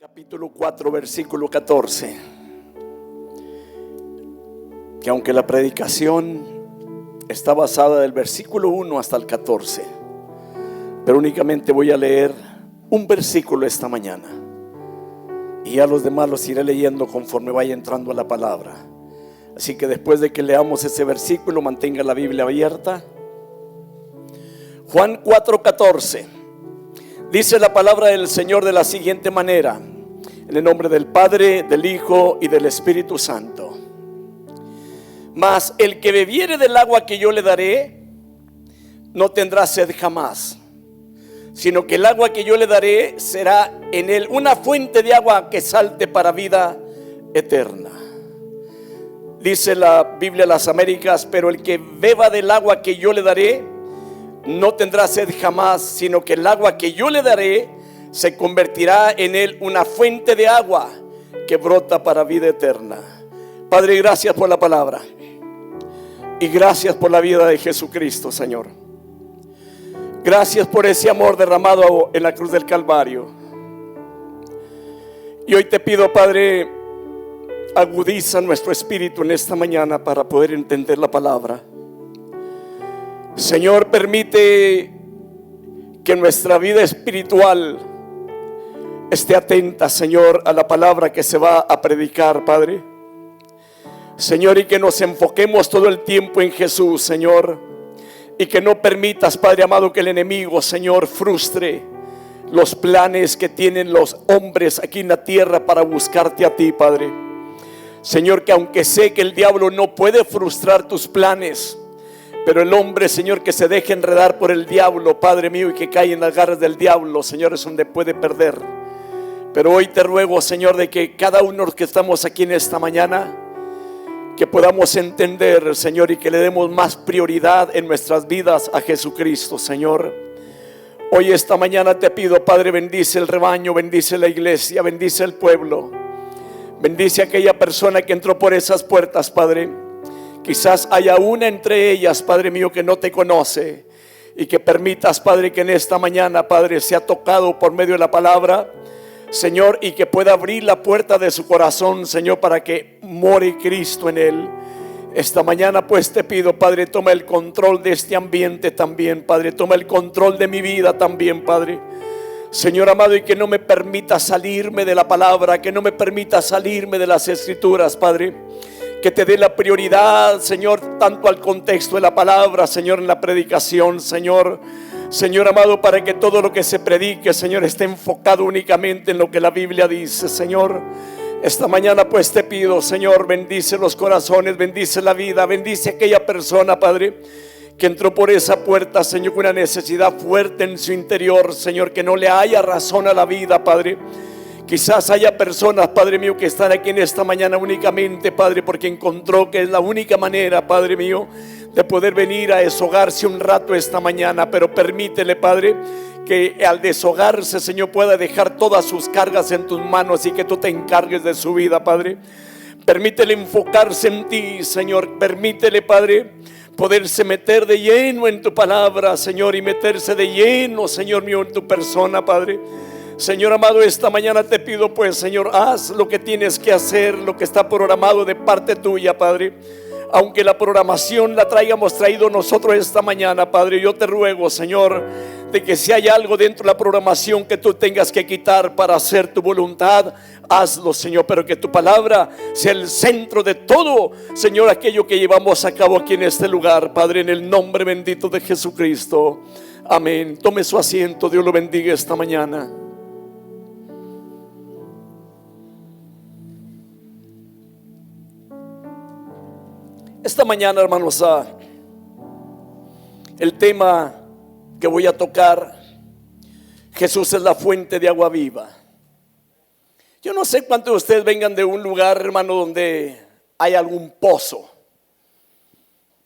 Capítulo 4, versículo 14. Que aunque la predicación está basada del versículo 1 hasta el 14, pero únicamente voy a leer un versículo esta mañana, y ya los demás los iré leyendo conforme vaya entrando a la palabra. Así que después de que leamos ese versículo, mantenga la Biblia abierta. Juan 4:14. Dice la palabra del Señor de la siguiente manera: en el nombre del Padre, del Hijo y del Espíritu Santo. Mas el que bebiere del agua que yo le daré, no tendrá sed jamás, sino que el agua que yo le daré será en él una fuente de agua que salte para vida eterna. Dice la Biblia de las Américas: pero el que beba del agua que yo le daré, no tendrá sed jamás, sino que el agua que yo le daré se convertirá en él una fuente de agua que brota para vida eterna. Padre, gracias por la palabra y gracias por la vida de Jesucristo, Señor. Gracias por ese amor derramado en la cruz del Calvario. Y hoy te pido, Padre, agudiza nuestro espíritu en esta mañana para poder entender la palabra. Señor, permite que nuestra vida espiritual esté atenta, Señor, a la palabra que se va a predicar, Padre. Señor, y que nos enfoquemos todo el tiempo en Jesús, Señor. Y que no permitas, Padre amado, que el enemigo, Señor, frustre los planes que tienen los hombres aquí en la tierra para buscarte a ti, Padre. Señor, que aunque sé que el diablo no puede frustrar tus planes, pero el hombre, Señor, que se deje enredar por el diablo, Padre mío, y que cae en las garras del diablo, Señor, es donde puede perder. Pero hoy te ruego, Señor, de que cada uno de los que estamos aquí en esta mañana, que podamos entender, Señor, y que le demos más prioridad en nuestras vidas a Jesucristo, Señor. Hoy esta mañana te pido, Padre, bendice el rebaño, bendice la iglesia, bendice el pueblo. Bendice a aquella persona que entró por esas puertas, Padre. Quizás haya una entre ellas, Padre mío, que no te conoce, y que permitas, Padre, que en esta mañana, Padre, sea tocado por medio de la palabra, Señor, y que pueda abrir la puerta de su corazón, Señor, para que more Cristo en él. Esta mañana pues te pido, Padre, toma el control de este ambiente también, Padre. Toma el control de mi vida también, Padre. Señor amado, y que no me permita salirme de la palabra, que no me permita salirme de las escrituras, Padre. Que te dé la prioridad, Señor, tanto al contexto de la palabra, Señor, en la predicación, Señor. Señor amado, para que todo lo que se predique, Señor, esté enfocado únicamente en lo que la Biblia dice, Señor. Esta mañana pues te pido, Señor, bendice los corazones, bendice la vida, bendice a aquella persona, Padre, que entró por esa puerta, Señor, con una necesidad fuerte en su interior, Señor, que no le haya razón a la vida, Padre. Quizás haya personas, Padre mío, que están aquí en esta mañana únicamente, Padre, porque encontró que es la única manera, Padre mío, de poder venir a deshogarse un rato esta mañana. Pero permítele, Padre, que al deshogarse, Señor, pueda dejar todas sus cargas en tus manos y que tú te encargues de su vida, Padre. Permítele enfocarse en ti, Señor. Permítele, Padre, poderse meter de lleno en tu palabra, Señor, y meterse de lleno, Señor mío, en tu persona, Padre. Señor amado, esta mañana te pido pues, Señor, haz lo que tienes que hacer, lo que está programado de parte tuya, Padre. Aunque la programación la hayamos traído nosotros esta mañana, Padre, yo te ruego, Señor, de que si hay algo dentro de la programación que tú tengas que quitar para hacer tu voluntad, hazlo, Señor, pero que tu palabra sea el centro de todo, Señor, aquello que llevamos a cabo aquí en este lugar, Padre, en el nombre bendito de Jesucristo. Amén. Tome su asiento, Dios lo bendiga esta mañana. Esta mañana, hermanos, el tema que voy a tocar: Jesús es la fuente de agua viva. Yo no sé cuántos de ustedes vengan de un lugar, hermano, donde hay algún pozo,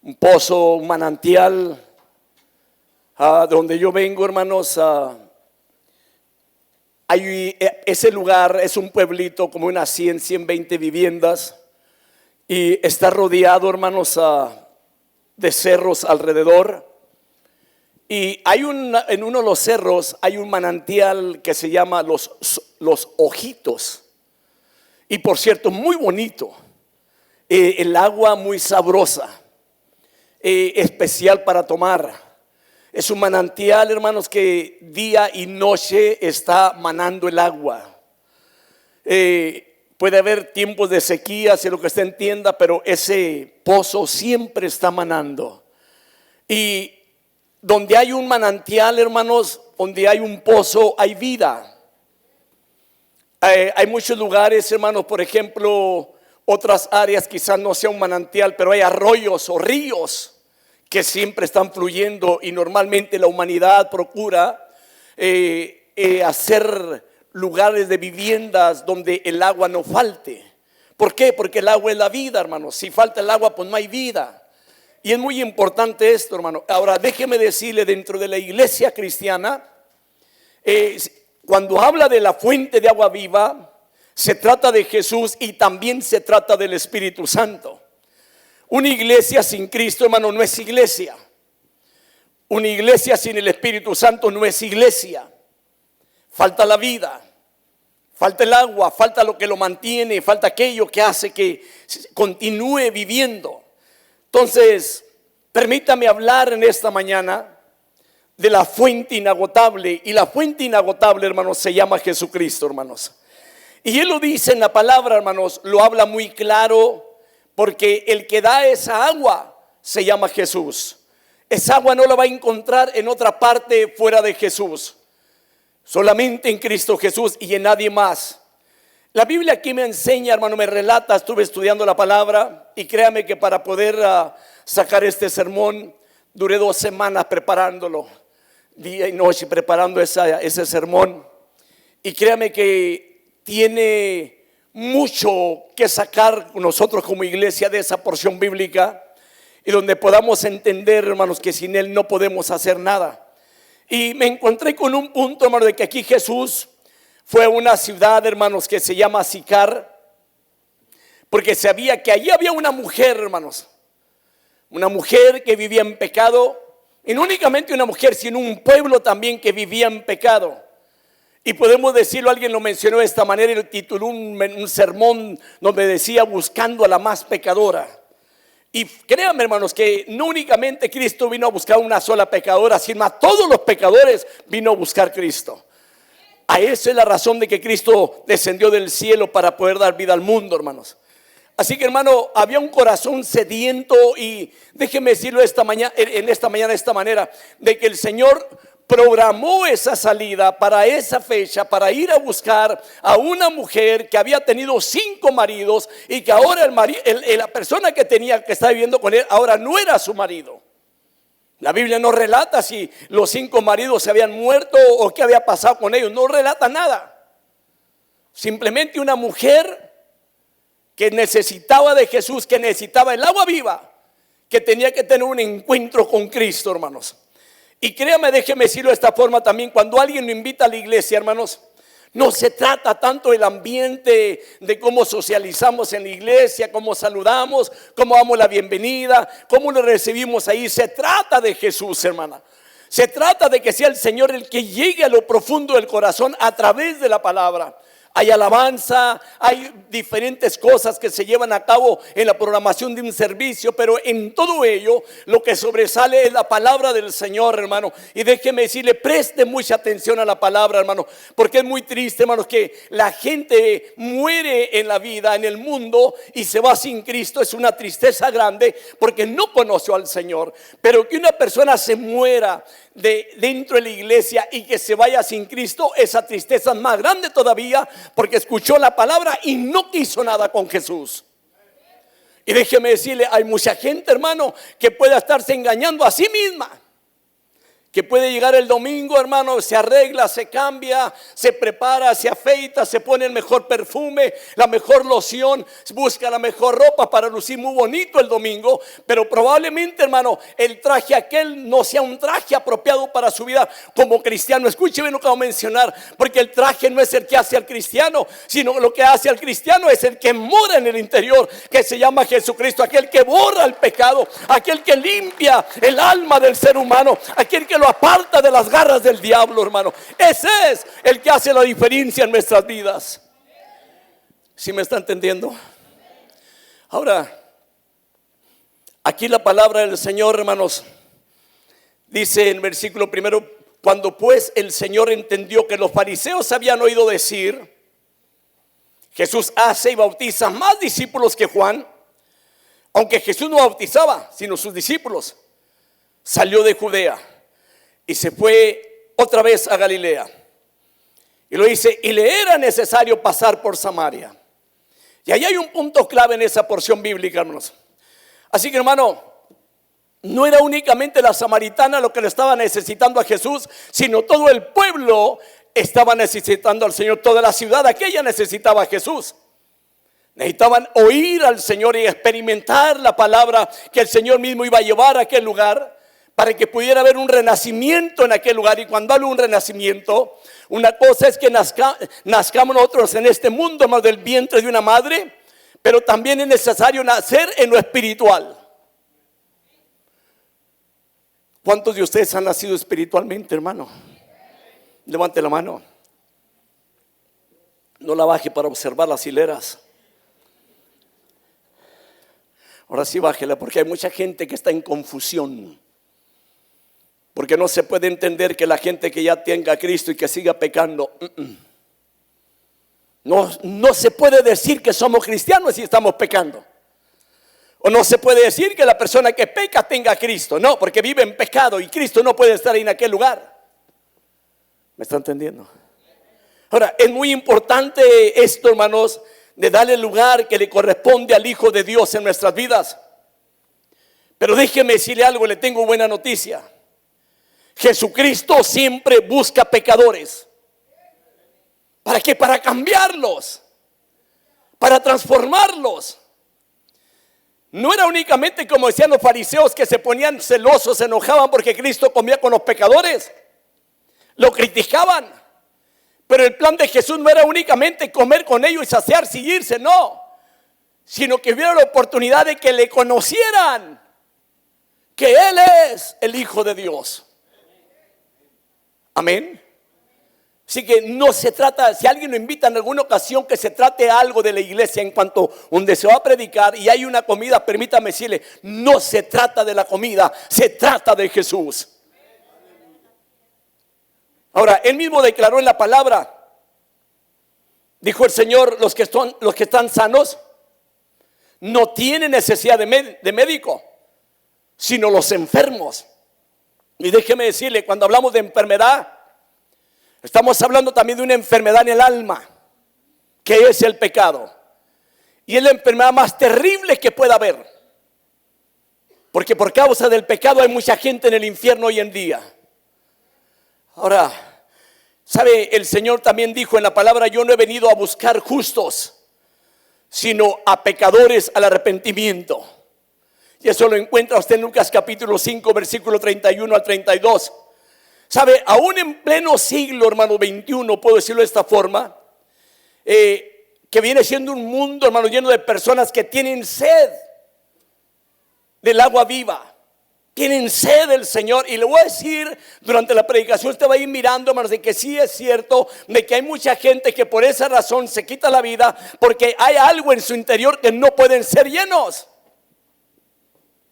un pozo, un manantial. De donde yo vengo, hermanos, ese lugar es un pueblito como unas 120 viviendas. Y está rodeado, hermanos, de cerros alrededor. Y en uno de los cerros hay un manantial que se llama los Ojitos. Y por cierto, muy bonito. El agua muy sabrosa, especial para tomar. Es un manantial, hermanos, que día y noche está manando el agua. Puede haber tiempos de sequía, si lo que usted entienda, pero ese pozo siempre está manando. Y donde hay un manantial, hermanos, donde hay un pozo, hay vida. Hay muchos lugares, hermanos, por ejemplo, otras áreas quizás no sea un manantial, pero hay arroyos o ríos que siempre están fluyendo, y normalmente la humanidad procura hacer lugares de viviendas donde el agua no falte. ¿Por qué? Porque el agua es la vida, hermanos. Si falta el agua, pues no hay vida. Y es muy importante esto, hermano. Ahora déjeme decirle, dentro de la iglesia cristiana, cuando habla de la fuente de agua viva, se trata de Jesús y también se trata del Espíritu Santo. Una iglesia sin Cristo, hermano, no es iglesia. Una iglesia sin el Espíritu Santo no es iglesia. Falta la vida, falta el agua, falta lo que lo mantiene, falta aquello que hace que continúe viviendo. Entonces, permítame hablar en esta mañana de la fuente inagotable. Y la fuente inagotable, hermanos, se llama Jesucristo, hermanos. Y Él lo dice en la palabra, hermanos, lo habla muy claro, porque el que da esa agua se llama Jesús. Esa agua no la va a encontrar en otra parte fuera de Jesús. Solamente en Cristo Jesús y en nadie más. La Biblia aquí me enseña, hermano, me relata, estuve estudiando la palabra, y créame que para poder sacar este sermón, duré 2 semanas preparándolo, día y noche preparando ese sermón. Y créame que tiene mucho que sacar nosotros como iglesia de esa porción bíblica, y donde podamos entender, hermanos, que sin Él no podemos hacer nada. Y me encontré con un punto, hermano, de que aquí Jesús fue a una ciudad, hermanos, que se llama Sicar, porque sabía que allí había una mujer, hermanos, una mujer que vivía en pecado, y no únicamente una mujer, sino un pueblo también que vivía en pecado. Y podemos decirlo, alguien lo mencionó de esta manera y tituló un sermón donde decía: buscando a la más pecadora. Y créanme, hermanos, que no únicamente Cristo vino a buscar una sola pecadora, sino a todos los pecadores vino a buscar Cristo. A esa es la razón de que Cristo descendió del cielo, para poder dar vida al mundo, hermanos. Así que, hermano, había un corazón sediento, y déjeme decirlo esta mañana de esta manera, de que el Señor programó esa salida para esa fecha, para ir a buscar a una mujer que había tenido 5 maridos, y que ahora la persona que estaba viviendo con él ahora no era su marido. La Biblia no relata si los 5 maridos se habían muerto o qué había pasado con ellos. No relata nada. Simplemente una mujer que necesitaba de Jesús, que necesitaba el agua viva, que tenía que tener un encuentro con Cristo, hermanos. Y créame, déjeme decirlo de esta forma también: cuando alguien lo invita a la iglesia, hermanos, no se trata tanto del ambiente, de cómo socializamos en la iglesia, cómo saludamos, cómo damos la bienvenida, cómo lo recibimos ahí. Se trata de Jesús, hermana. Se trata de que sea el Señor el que llegue a lo profundo del corazón a través de la palabra. Hay alabanza, hay diferentes cosas que se llevan a cabo en la programación de un servicio, pero en todo ello lo que sobresale es la palabra del Señor, hermano. Y déjeme decirle, preste mucha atención a la palabra, hermano, porque es muy triste, hermanos, que la gente muere en la vida, en el mundo, y se va sin Cristo. Es una tristeza grande porque no conoció al Señor. Pero que una persona se muera dentro de la iglesia y que se vaya sin Cristo, esa tristeza es más grande todavía, porque escuchó la palabra y no quiso nada con Jesús. Y déjeme decirle, hay mucha gente, hermano, que puede estarse engañando a sí misma, que puede llegar el domingo, hermano, se arregla, se cambia, se prepara, se afeita, se pone el mejor perfume, la mejor loción, busca la mejor ropa para lucir muy bonito el domingo, pero probablemente, hermano, el traje aquel no sea un traje apropiado para su vida como cristiano. Escúcheme lo que voy a mencionar, porque el traje no es el que hace al cristiano, sino lo que hace al cristiano es el que mora en el interior, que se llama Jesucristo, aquel que borra el pecado, aquel que limpia el alma del ser humano, aquel que lo lo aparta de las garras del diablo, hermano. Ese es el que hace la diferencia en nuestras vidas. ¿Sí me está entendiendo? Ahora, aquí la palabra del Señor, hermanos, dice en versículo primero: cuando pues el Señor entendió que los fariseos habían oído decir: Jesús hace y bautiza más discípulos que Juan, aunque Jesús no bautizaba, sino sus discípulos, salió de Judea y se fue otra vez a Galilea. Y lo dice: y le era necesario pasar por Samaria. Y ahí hay un punto clave en esa porción bíblica, hermanos. Así que, hermano, no era únicamente la samaritana lo que le estaba necesitando a Jesús, sino todo el pueblo estaba necesitando al Señor. Toda la ciudad aquella necesitaba a Jesús. Necesitaban oír al Señor y experimentar la palabra que el Señor mismo iba a llevar a aquel lugar, para que pudiera haber un renacimiento en aquel lugar. Y cuando hablo de un renacimiento, una cosa es que nazcamos nosotros en este mundo, más del vientre de una madre, pero también es necesario nacer en lo espiritual. ¿Cuántos de ustedes han nacido espiritualmente, hermano? Levante la mano. No la baje para observar las hileras. Ahora sí bájela, porque hay mucha gente que está en confusión. Porque no se puede entender que la gente que ya tenga a Cristo y que siga pecando, no se puede decir que somos cristianos si estamos pecando. O no se puede decir que la persona que peca tenga a Cristo. No, porque vive en pecado y Cristo no puede estar en aquel lugar. ¿Me está entendiendo? Ahora, es muy importante esto, hermanos, de darle el lugar que le corresponde al Hijo de Dios en nuestras vidas. Pero déjeme decirle algo, le tengo buena noticia. Jesucristo siempre busca pecadores. ¿Para qué? Para cambiarlos, para transformarlos. No era únicamente como decían los fariseos, que se ponían celosos, se enojaban porque Cristo comía con los pecadores. Lo criticaban. Pero el plan de Jesús no era únicamente comer con ellos y saciarse y irse, no. Sino que hubiera la oportunidad de que le conocieran, que Él es el Hijo de Dios. Amén. Así que no se trata, si alguien lo invita en alguna ocasión, que se trate algo de la iglesia en cuanto donde se va a predicar y hay una comida, permítame decirle, no se trata de la comida, se trata de Jesús. Ahora, Él mismo declaró en la palabra, dijo el Señor: los que están sanos no tienen necesidad de médico, sino los enfermos. Y déjeme decirle, cuando hablamos de enfermedad, estamos hablando también de una enfermedad en el alma, que es el pecado. Y es la enfermedad más terrible que pueda haber, porque por causa del pecado hay mucha gente en el infierno hoy en día. Ahora, ¿sabe? El Señor también dijo en la palabra: yo no he venido a buscar justos, sino a pecadores al arrepentimiento. Y eso lo encuentra usted en Lucas capítulo 5, versículo 31 al 32. ¿Sabe? Aún en pleno siglo, hermano, 21, puedo decirlo de esta forma, que viene siendo un mundo, hermano, lleno de personas que tienen sed del agua viva. Tienen sed del Señor. Y le voy a decir, durante la predicación usted va a ir mirando, hermanos, de que sí es cierto, de que hay mucha gente que por esa razón se quita la vida, porque hay algo en su interior que no pueden ser llenos.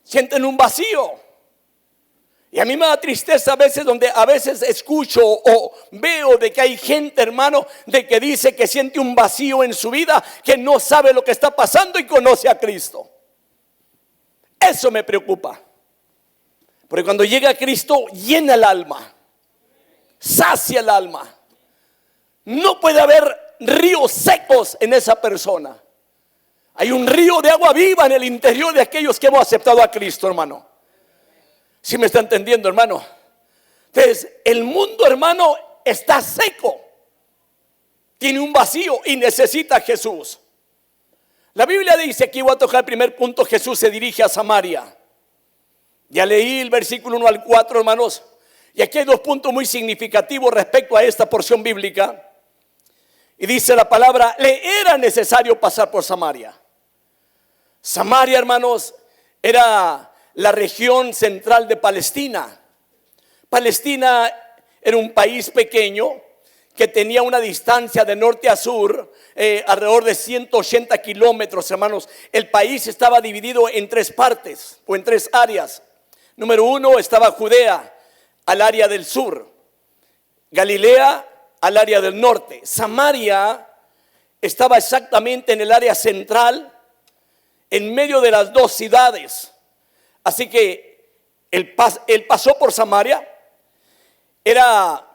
Sienten un vacío. Y a mí me da tristeza a veces, donde a veces escucho o veo de que hay gente, hermano, de que dice que siente un vacío en su vida, que no sabe lo que está pasando y conoce a Cristo. Eso me preocupa. Porque cuando llega a Cristo, llena el alma, sacia el alma. No puede haber ríos secos en esa persona. Hay un río de agua viva en el interior de aquellos que hemos aceptado a Cristo, hermano. ¿Sí me está entendiendo, hermano? Entonces, el mundo, hermano, está seco. Tiene un vacío y necesita a Jesús. La Biblia dice, aquí voy a tocar el primer punto: Jesús se dirige a Samaria. Ya leí el versículo 1 al 4, hermanos. Y aquí hay dos puntos muy significativos respecto a esta porción bíblica. Y dice la palabra: le era necesario pasar por Samaria. Samaria, hermanos, era la región central de Palestina. Palestina era un país pequeño que tenía una distancia de norte a sur, alrededor de 180 kilómetros, hermanos. El país estaba dividido en tres partes o en tres áreas. Número uno, estaba Judea, al área del sur. Galilea, al área del norte. Samaria estaba exactamente en el área central, en medio de las dos ciudades. Así que él pasó por Samaria. Era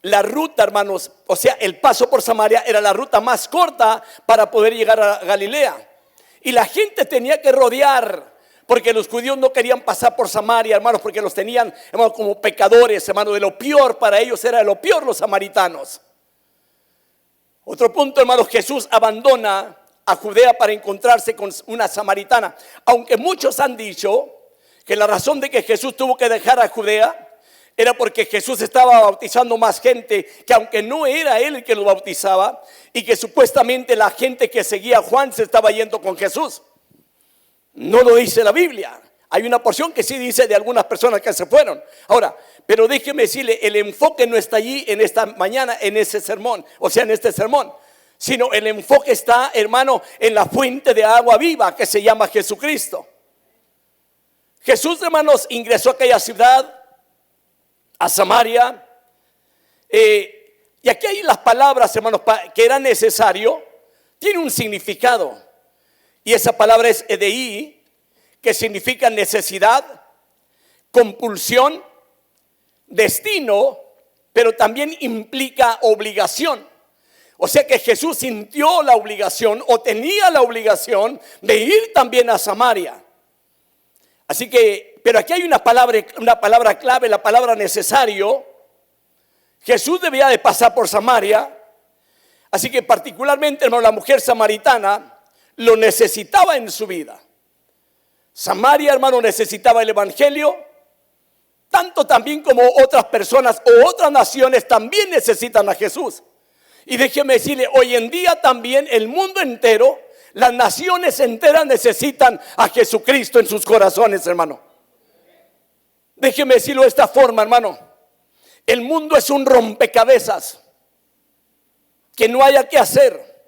la ruta, hermanos, o sea, el paso por Samaria era la ruta más corta para poder llegar a Galilea. Y la gente tenía que rodear, porque los judíos no querían pasar por Samaria, hermanos, porque los tenían, hermanos, como pecadores, hermanos, de lo peor. Para ellos era de lo peor los samaritanos. Otro punto, hermanos, Jesús abandona a Judea para encontrarse con una samaritana. Aunque muchos han dicho que la razón de que Jesús tuvo que dejar a Judea era porque Jesús estaba bautizando más gente, que aunque no era él el que lo bautizaba, y que supuestamente la gente que seguía a Juan se estaba yendo con Jesús. No lo dice la Biblia. Hay una porción que sí dice de algunas personas que se fueron. Ahora, pero déjeme decirle, el enfoque no está allí en esta mañana, en ese sermón, o sea, en este sermón, sino el enfoque está, hermano, en la fuente de agua viva que se llama Jesucristo. Jesús, hermanos, ingresó a aquella ciudad, a Samaria, y aquí hay las palabras, hermanos, que era necesario, tiene un significado, y esa palabra es edei, que significa necesidad, compulsión, destino, pero también implica obligación. O sea que Jesús sintió la obligación o tenía la obligación de ir también a Samaria. Así que, pero aquí hay una palabra clave, la palabra necesario. Jesús debía de pasar por Samaria. Así que particularmente, hermano, la mujer samaritana lo necesitaba en su vida. Samaria, hermano, necesitaba el evangelio, tanto también como otras personas o otras naciones también necesitan a Jesús. Y déjeme decirle, hoy en día también el mundo entero, las naciones enteras necesitan a Jesucristo en sus corazones, hermano. Déjeme decirlo de esta forma, hermano. El mundo es un rompecabezas que no haya que hacer,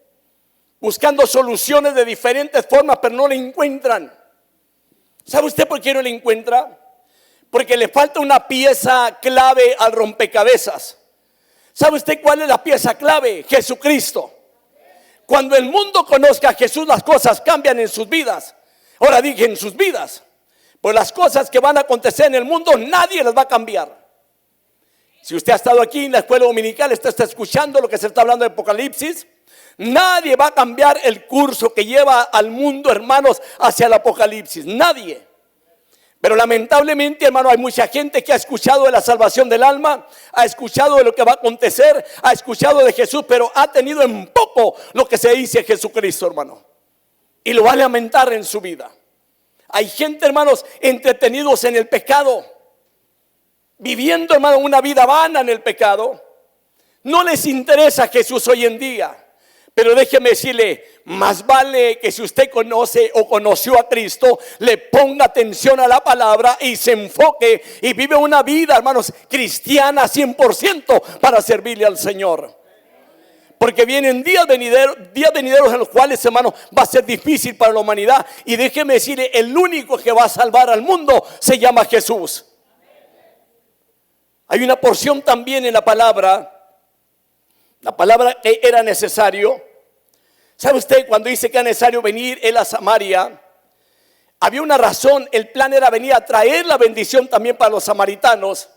buscando soluciones de diferentes formas, pero no le encuentran. ¿Sabe usted por qué no le encuentra? Porque le falta una pieza clave al rompecabezas. ¿Sabe usted cuál es la pieza clave? Jesucristo. Cuando el mundo conozca a Jesús, las cosas cambian en sus vidas. Ahora dije en sus vidas, pues las cosas que van a acontecer en el mundo nadie las va a cambiar. Si usted ha estado aquí en la escuela dominical, está escuchando lo que se está hablando de Apocalipsis. Nadie va a cambiar el curso que lleva al mundo, hermanos, hacia el Apocalipsis. Nadie. Pero lamentablemente, hermano, hay mucha gente que ha escuchado de la salvación del alma, ha escuchado de lo que va a acontecer, ha escuchado de Jesús, pero ha tenido en poco lo que se dice Jesucristo, hermano. Y lo va a lamentar en su vida. Hay gente, hermanos, entretenidos en el pecado, viviendo, hermano, una vida vana en el pecado. No les interesa Jesús hoy en día. Pero déjeme decirle, más vale que si usted conoce o conoció a Cristo, le ponga atención a la palabra y se enfoque y vive una vida, hermanos, cristiana 100% para servirle al Señor. Porque vienen días venideros en los cuales, hermanos, va a ser difícil para la humanidad. Y déjeme decirle, el único que va a salvar al mundo se llama Jesús. Hay una porción también en la palabra que era necesario. ¿Sabe usted cuando dice que era necesario venir él a Samaria? Había una razón, el plan era venir a traer la bendición también para los samaritanos.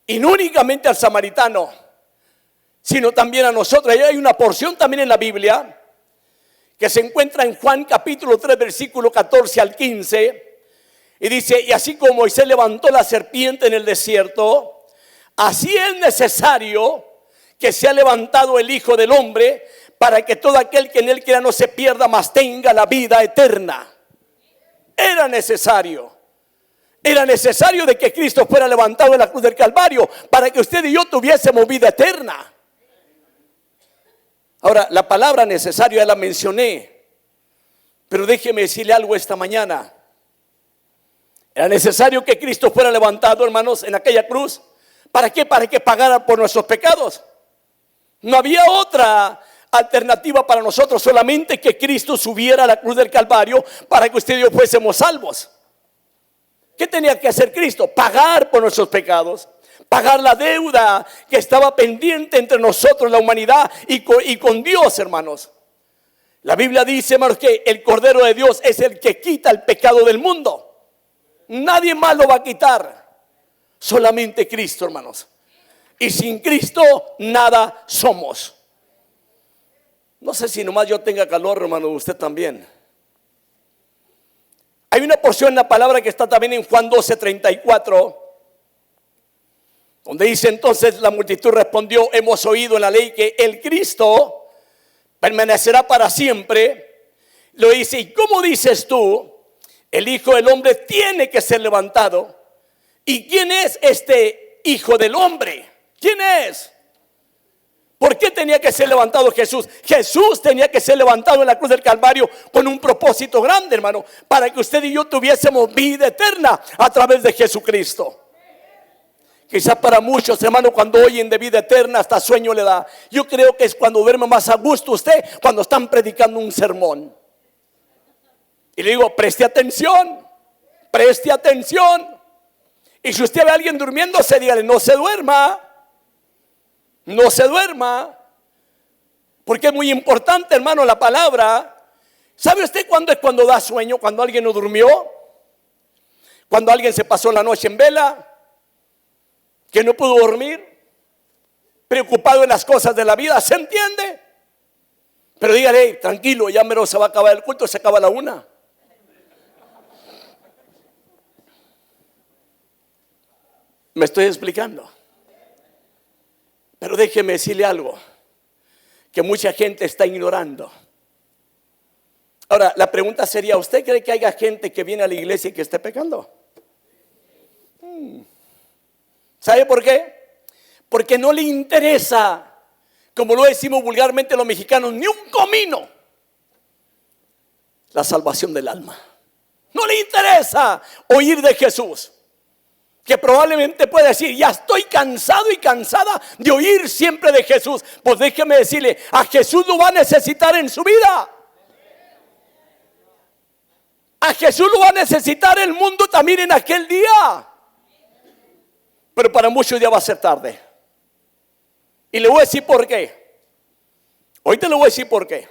Y no únicamente al samaritano, sino también a nosotros. Y hay una porción también en la Biblia que se encuentra en Juan capítulo 3 versículo 14 al 15. Y dice, y así como Moisés levantó la serpiente en el desierto, así es necesario que sea levantado el Hijo del Hombre, para que todo aquel que en él quiera no se pierda, mas tenga la vida eterna. Era necesario de que Cristo fuera levantado en la cruz del Calvario, para que usted y yo tuviésemos vida eterna. Ahora, la palabra necesario ya la mencioné, pero déjeme decirle algo esta mañana. Era necesario que Cristo fuera levantado, hermanos, en aquella cruz. ¿Para qué? Para que pagara por nuestros pecados. No había otra alternativa para nosotros, solamente que Cristo subiera a la cruz del Calvario para que usted y yo fuésemos salvos. ¿Qué tenía que hacer Cristo? Pagar por nuestros pecados, pagar la deuda que estaba pendiente entre nosotros, la humanidad, y con Dios, hermanos. La Biblia dice, hermanos, que el Cordero de Dios es el que quita el pecado del mundo. Nadie más lo va a quitar, solamente Cristo, hermanos. Y sin Cristo nada somos. No sé si nomás yo tenga calor, hermano, usted también. Hay una porción en la palabra que está también en Juan 12:34, donde dice: entonces la multitud respondió: hemos oído en la ley que el Cristo permanecerá para siempre. Lo dice: ¿y cómo dices tú? El Hijo del Hombre tiene que ser levantado. ¿Y quién es este Hijo del Hombre? ¿Quién es? ¿Por qué tenía que ser levantado Jesús? Jesús tenía que ser levantado en la cruz del Calvario con un propósito grande, hermano, para que usted y yo tuviésemos vida eterna a través de Jesucristo. Quizás para muchos, hermano, cuando oyen de vida eterna, hasta sueño le da. Yo creo que es cuando duerme más a gusto usted, cuando están predicando un sermón. Y le digo: preste atención, preste atención. Y si usted ve a alguien durmiéndose, dígale: no se duerma. No se duerma, porque es muy importante, hermano, la palabra. ¿Sabe usted cuándo es cuando da sueño? Cuando alguien no durmió, cuando alguien se pasó la noche en vela, que no pudo dormir, preocupado en las cosas de la vida. ¿Se entiende? Pero dígale: tranquilo, ya mero se va a acabar el culto, se acaba a la 1. ¿Me estoy explicando? Pero déjeme decirle algo que mucha gente está ignorando. Ahora, la pregunta sería: ¿usted cree que haya gente que viene a la iglesia y que esté pecando? ¿Sabe por qué? Porque no le interesa, como lo decimos vulgarmente los mexicanos, ni un comino, la salvación del alma. No le interesa oír de Jesús. Que probablemente puede decir: ya estoy cansado y cansada de oír siempre de Jesús. Pues déjeme decirle, a Jesús lo va a necesitar en su vida. A Jesús lo va a necesitar el mundo también en aquel día. Pero para muchos ya va a ser tarde. Y le voy a decir por qué. Ahorita le voy a decir por qué.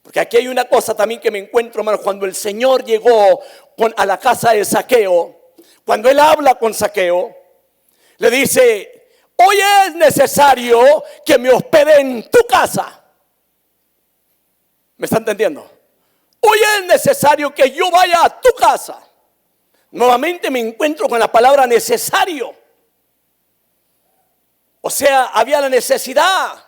Porque aquí hay una cosa también que me encuentro, hermano. Cuando el Señor llegó a la casa de Zaqueo, cuando Él habla con Zaqueo, le dice: hoy es necesario que me hospede en tu casa. ¿Me está entendiendo? Hoy es necesario que yo vaya a tu casa. Nuevamente me encuentro con la palabra necesario. O sea, había la necesidad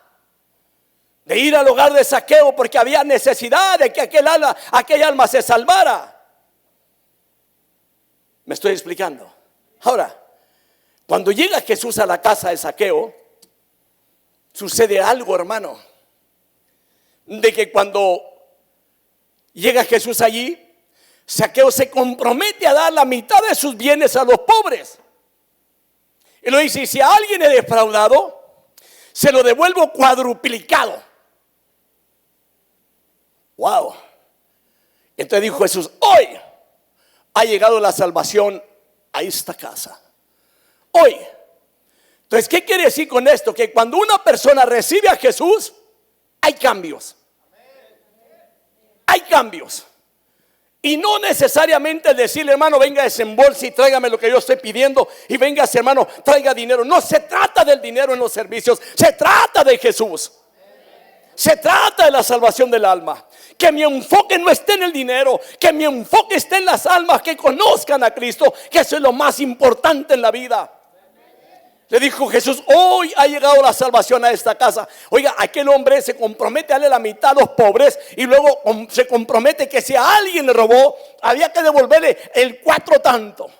de ir al hogar de Zaqueo, porque había necesidad de que aquel alma se salvara. ¿Me estoy explicando? Ahora, cuando llega Jesús a la casa de Zaqueo, sucede algo, hermano, de que cuando llega Jesús allí, Zaqueo se compromete a dar la mitad de sus bienes a los pobres. Y lo dice: si a alguien he defraudado, se lo devuelvo cuadruplicado. Wow. Entonces dijo Jesús: hoy ha llegado la salvación a esta casa. Hoy. Entonces, ¿qué quiere decir con esto? Que cuando una persona recibe a Jesús, hay cambios. Hay cambios. Y no necesariamente decirle: hermano, venga, desembolse y tráigame lo que yo estoy pidiendo. Y venga, hermano, traiga dinero. No se trata del dinero en los servicios. Se trata de Jesús. Se trata de la salvación del alma. Que mi enfoque no esté en el dinero, que mi enfoque esté en las almas que conozcan a Cristo, que eso es lo más importante en la vida. Le dijo Jesús: hoy ha llegado la salvación a esta casa. Oiga, aquel hombre se compromete a darle la mitad a los pobres, y luego se compromete que si a alguien le robó, había que devolverle el 4 tanto.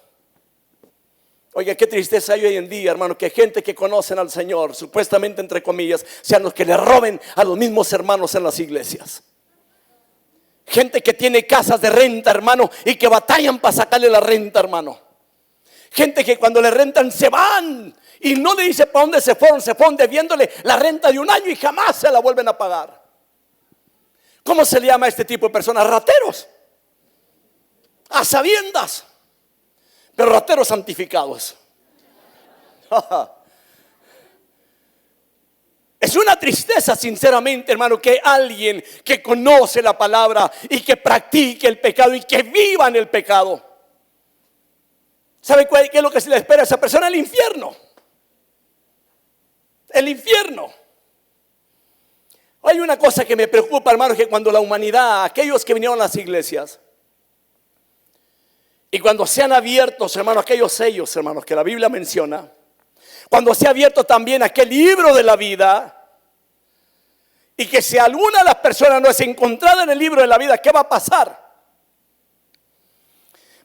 Oiga, qué tristeza hay hoy en día, hermano, que gente que conocen al Señor, supuestamente entre comillas, sean los que le roben a los mismos hermanos en las iglesias. Gente que tiene casas de renta, hermano, y que batallan para sacarle la renta, hermano. Gente que cuando le rentan se van y no le dice para dónde se fueron debiéndole la renta de un año y jamás se la vuelven a pagar. ¿Cómo se le llama a este tipo de personas? Rateros. A sabiendas, pero rateros santificados. Es una tristeza, sinceramente, hermano, que alguien que conoce la palabra y que practique el pecado y que viva en el pecado, ¿sabe qué es lo que se le espera a esa persona? El infierno. El infierno. Hay una cosa que me preocupa, hermano, que cuando la humanidad, aquellos que vinieron a las iglesias, y cuando sean abiertos, hermano, aquellos sellos, hermanos, que la Biblia menciona, cuando sea abierto también aquel libro de la vida, y que si alguna de las personas no es encontrada en el libro de la vida, ¿qué va a pasar?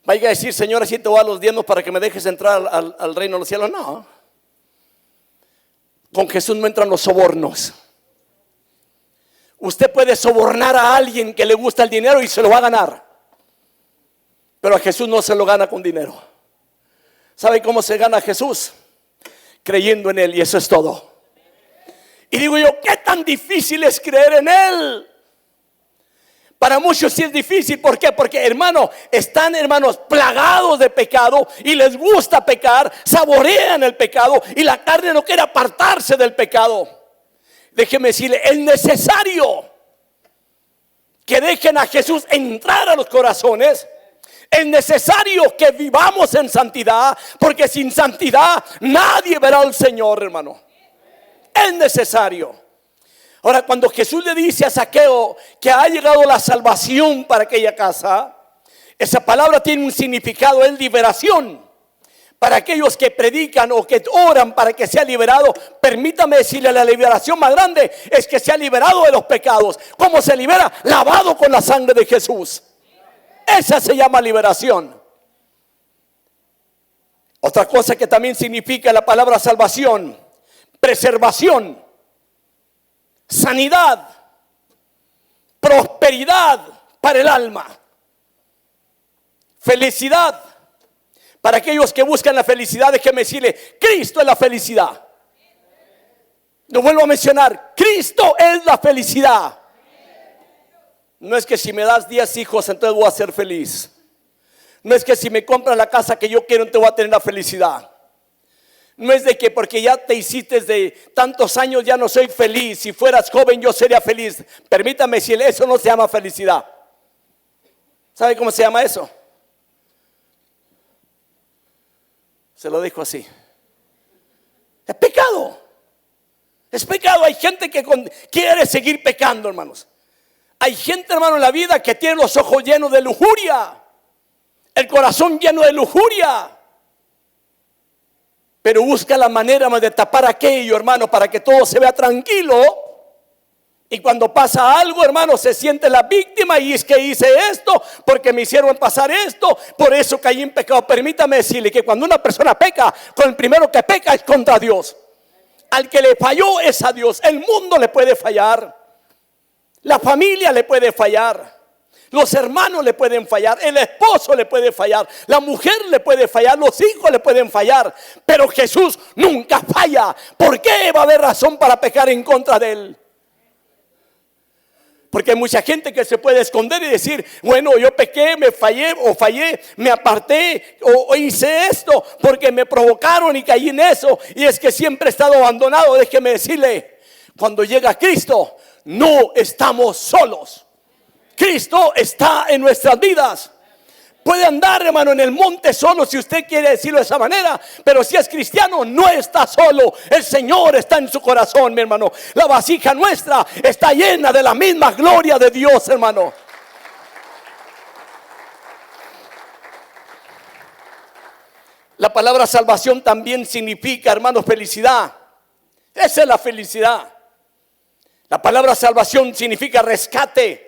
Vaya a decir, Señor, así te voy a los diezmos para que me dejes entrar al reino de los cielos. No. Con Jesús no entran los sobornos. Usted puede sobornar a alguien que le gusta el dinero y se lo va a ganar, pero a Jesús no se lo gana con dinero. ¿Sabe cómo se gana a Jesús? Creyendo en Él, y eso es todo. Y digo yo, ¿qué tan difícil es creer en Él? Para muchos sí es difícil. ¿Por qué? Porque, hermano, están, hermanos, plagados de pecado y les gusta pecar, saborean el pecado y la carne no quiere apartarse del pecado. Déjeme decirle, es necesario que dejen a Jesús entrar a los corazones. Es necesario que vivamos en santidad, porque sin santidad nadie verá al Señor, hermano. Es necesario. Ahora, cuando Jesús le dice a Zaqueo que ha llegado la salvación para aquella casa, esa palabra tiene un significado, es liberación. Para aquellos que predican o que oran para que sea liberado, permítame decirle, la liberación más grande es que sea liberado de los pecados. ¿Cómo se libera? Lavado con la sangre de Jesús. Esa se llama liberación. Otra cosa que también significa la palabra salvación: preservación, sanidad, prosperidad para el alma, felicidad. Para aquellos que buscan la felicidad, déjeme decirle, Cristo es la felicidad. Lo vuelvo a mencionar, Cristo es la felicidad. No es que si me das 10 hijos, entonces voy a ser feliz. No es que si me compras la casa que yo quiero, entonces voy a tener la felicidad. No es de que porque ya te hiciste de tantos años ya no soy feliz. Si fueras joven yo sería feliz. Permítame decirle, eso no se llama felicidad. ¿Sabe cómo se llama eso? Se lo dijo así. Es pecado. Es pecado. Hay gente que quiere seguir pecando, hermanos. Hay gente, hermano, en la vida que tiene los ojos llenos de lujuria, el corazón lleno de lujuria, pero busca la manera de tapar aquello, hermano, para que todo se vea tranquilo. Y cuando pasa algo, hermano, se siente la víctima. Y es que hice esto porque me hicieron pasar esto, por eso caí en pecado. Permítame decirle que cuando una persona peca, con el primero que peca es contra Dios. Al que le falló es a Dios. El mundo le puede fallar, la familia le puede fallar, los hermanos le pueden fallar, el esposo le puede fallar, la mujer le puede fallar, los hijos le pueden fallar, pero Jesús nunca falla. ¿Por qué va a haber razón para pecar en contra de Él? Porque hay mucha gente que se puede esconder y decir, bueno, yo pequé, me fallé, me aparté, o hice esto porque me provocaron y caí en eso, y es que siempre he estado abandonado. Déjeme decirle, cuando llega Cristo, no estamos solos. Cristo está en nuestras vidas. Puede andar, hermano, en el monte solo, si usted quiere decirlo de esa manera, pero si es cristiano, no está solo. El Señor está en su corazón, mi hermano. La vasija nuestra está llena de la misma gloria de Dios, hermano. La palabra salvación también significa, hermano, felicidad. Esa es la felicidad. La palabra salvación significa rescate.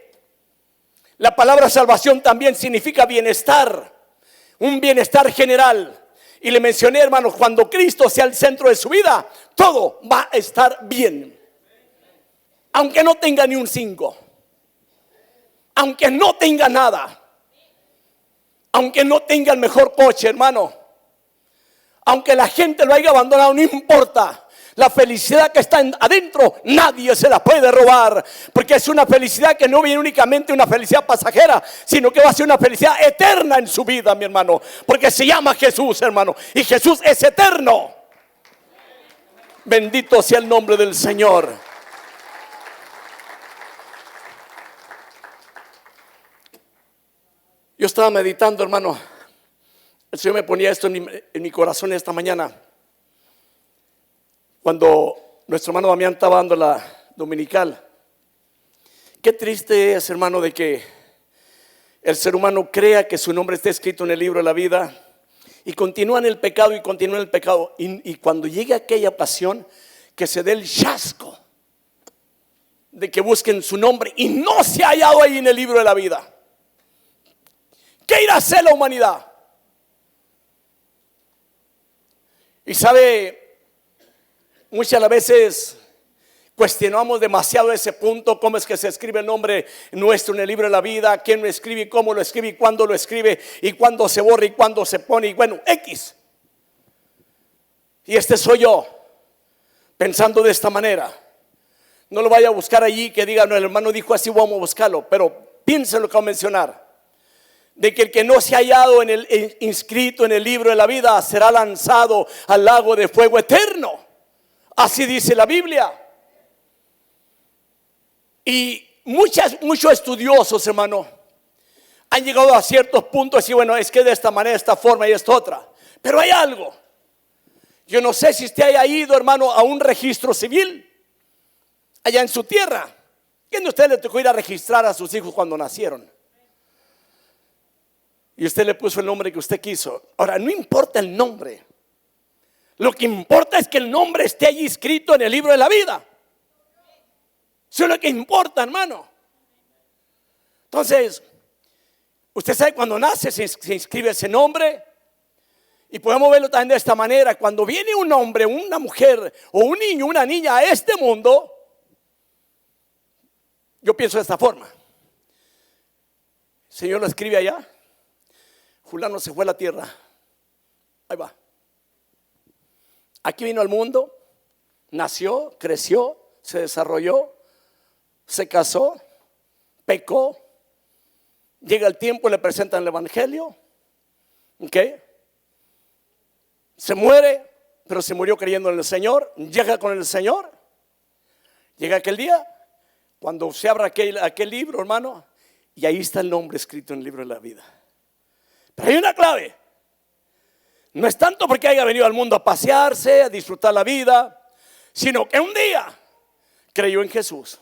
La palabra salvación también significa bienestar, un bienestar general. Y le mencioné, hermanos, cuando Cristo sea el centro de su vida, todo va a estar bien. Aunque no tenga ni un 5, aunque no tenga nada, aunque no tenga el mejor coche, hermano, aunque la gente lo haya abandonado, no importa. La felicidad que está adentro, nadie se la puede robar, porque es una felicidad que no viene únicamente una felicidad pasajera, sino que va a ser una felicidad eterna en su vida, mi hermano, porque se llama Jesús, hermano, y Jesús es eterno. Bendito sea el nombre del Señor. Yo estaba meditando, hermano. El Señor me ponía esto en mi corazón esta mañana, cuando nuestro hermano Damián estaba dando la dominical. Qué triste es, hermano, de que el ser humano crea que su nombre está escrito en el libro de la vida y continúa en el pecado y continúa en el pecado. Y cuando llegue aquella pasión, que se dé el chasco de que busquen su nombre y no se ha hallado ahí en el libro de la vida. ¿Qué irá a hacer la humanidad? Y sabe, muchas veces cuestionamos demasiado ese punto, cómo es que se escribe el nombre nuestro en el libro de la vida, quién lo escribe, y cómo lo escribe, y cuándo lo escribe, y cuándo se borra, y cuándo se pone, y bueno, X. Y este soy yo, pensando de esta manera. No lo vaya a buscar allí que diga, no, el hermano dijo así, vamos a buscarlo, pero piense lo que va a mencionar. De que el que no se ha hallado inscrito en el libro de la vida será lanzado al lago de fuego eterno. Así dice la Biblia. Y muchos estudiosos, hermano, han llegado a ciertos puntos y bueno, es que de esta manera, esta forma y esta otra. Pero hay algo. Yo no sé si usted haya ido, hermano, a un registro civil allá en su tierra. ¿Quién de ustedes le tocó ir a registrar a sus hijos cuando nacieron? Y usted le puso el nombre que usted quiso. Ahora, no importa el nombre. Lo que importa es que el nombre esté allí escrito en el libro de la vida. Eso es lo que importa, hermano. Entonces, usted sabe, cuando nace se inscribe ese nombre. Y podemos verlo también de esta manera. Cuando viene un hombre, una mujer o un niño, una niña a este mundo, yo pienso de esta forma. El Señor lo escribe allá. Fulano se fue a la tierra. Ahí va. Aquí vino al mundo, nació, creció, se desarrolló, se casó, pecó. Llega el tiempo, le presentan el evangelio. ¿Ok? Se muere, pero se murió creyendo en el Señor. Llega con el Señor. Llega aquel día, cuando se abra aquel libro, hermano, y ahí está el nombre escrito en el libro de la vida. Pero hay una clave. No es tanto porque haya venido al mundo a pasearse, a disfrutar la vida, sino que un día creyó en Jesús.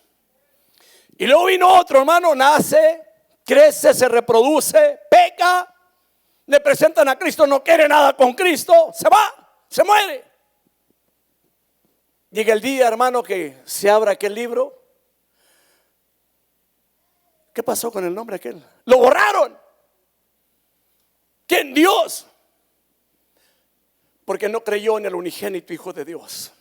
Y luego vino otro, hermano, nace, crece, se reproduce, peca, le presentan a Cristo, no quiere nada con Cristo, se va, se muere. Llega el día, hermano, que se abra aquel libro. ¿Qué pasó con el nombre aquel? Lo borraron. ¿Quién? Dios. Porque no creyó en el unigénito Hijo de Dios.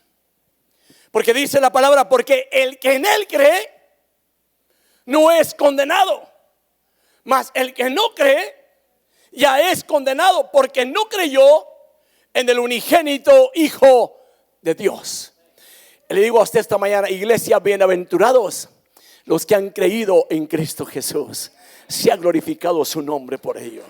Porque dice la palabra, porque el que en él cree no es condenado, mas el que no cree ya es condenado, porque no creyó en el unigénito Hijo de Dios. Le digo a usted esta mañana, iglesia, bienaventurados los que han creído en Cristo Jesús. Se ha glorificado su nombre por ello.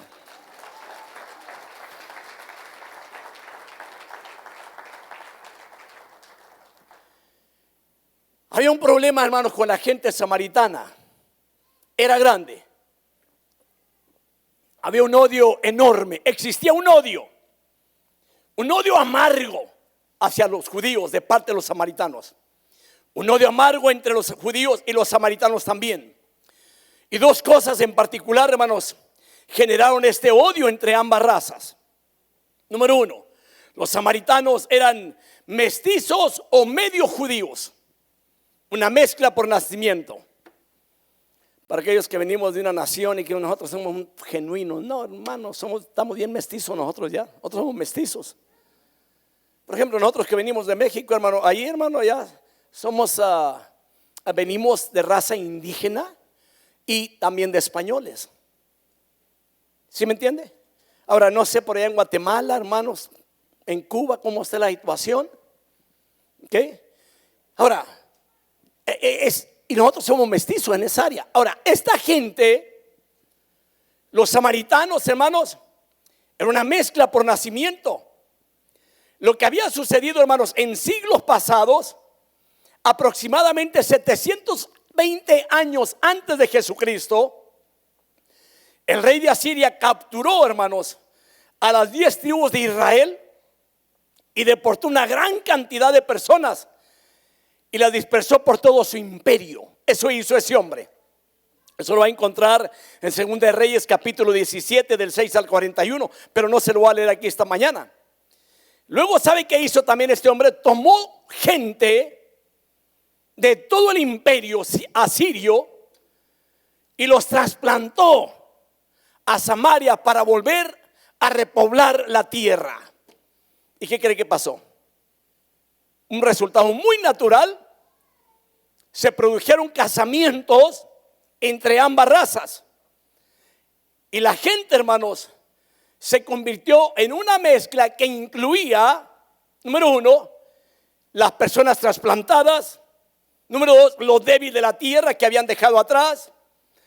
Había un problema, hermanos, con la gente samaritana. Era grande. Había un odio enorme. Existía un odio amargo hacia los judíos de parte de los samaritanos. Un odio amargo entre los judíos y los samaritanos también. Y dos cosas en particular, hermanos, generaron este odio entre ambas razas. Número uno, los samaritanos eran mestizos o medio judíos. Una mezcla por nacimiento. Para aquellos que venimos de una nación y que nosotros somos genuinos. No, hermano, estamos bien mestizos nosotros ya. Nosotros somos mestizos. Por ejemplo, nosotros que venimos de México, hermano, ahí, hermano, ya somos, venimos de raza indígena y también de españoles. ¿Sí me entiende? Ahora, no sé por allá en Guatemala, hermanos, en Cuba, cómo está la situación. ¿Ok? Ahora, y nosotros somos mestizos en esa área. Ahora, esta gente, los samaritanos, hermanos, era una mezcla por nacimiento. Lo que había sucedido, hermanos, en siglos pasados, aproximadamente 720 años antes de Jesucristo, el rey de Asiria capturó, hermanos, a las 10 tribus de Israel y deportó una gran cantidad de personas y las dispersó por todo su imperio. Eso hizo ese hombre. Eso lo va a encontrar en 2 de Reyes capítulo 17 del 6 al 41, pero no se lo voy a leer aquí esta mañana. Luego, ¿sabe qué hizo también este hombre? Tomó gente de todo el imperio asirio y los trasplantó a Samaria para volver a repoblar la tierra. ¿Y qué cree que pasó? Un resultado muy natural. Se produjeron casamientos entre ambas razas. Y la gente, hermanos, se convirtió en una mezcla que incluía, número uno, las personas trasplantadas. Número dos, los débiles de la tierra que habían dejado atrás.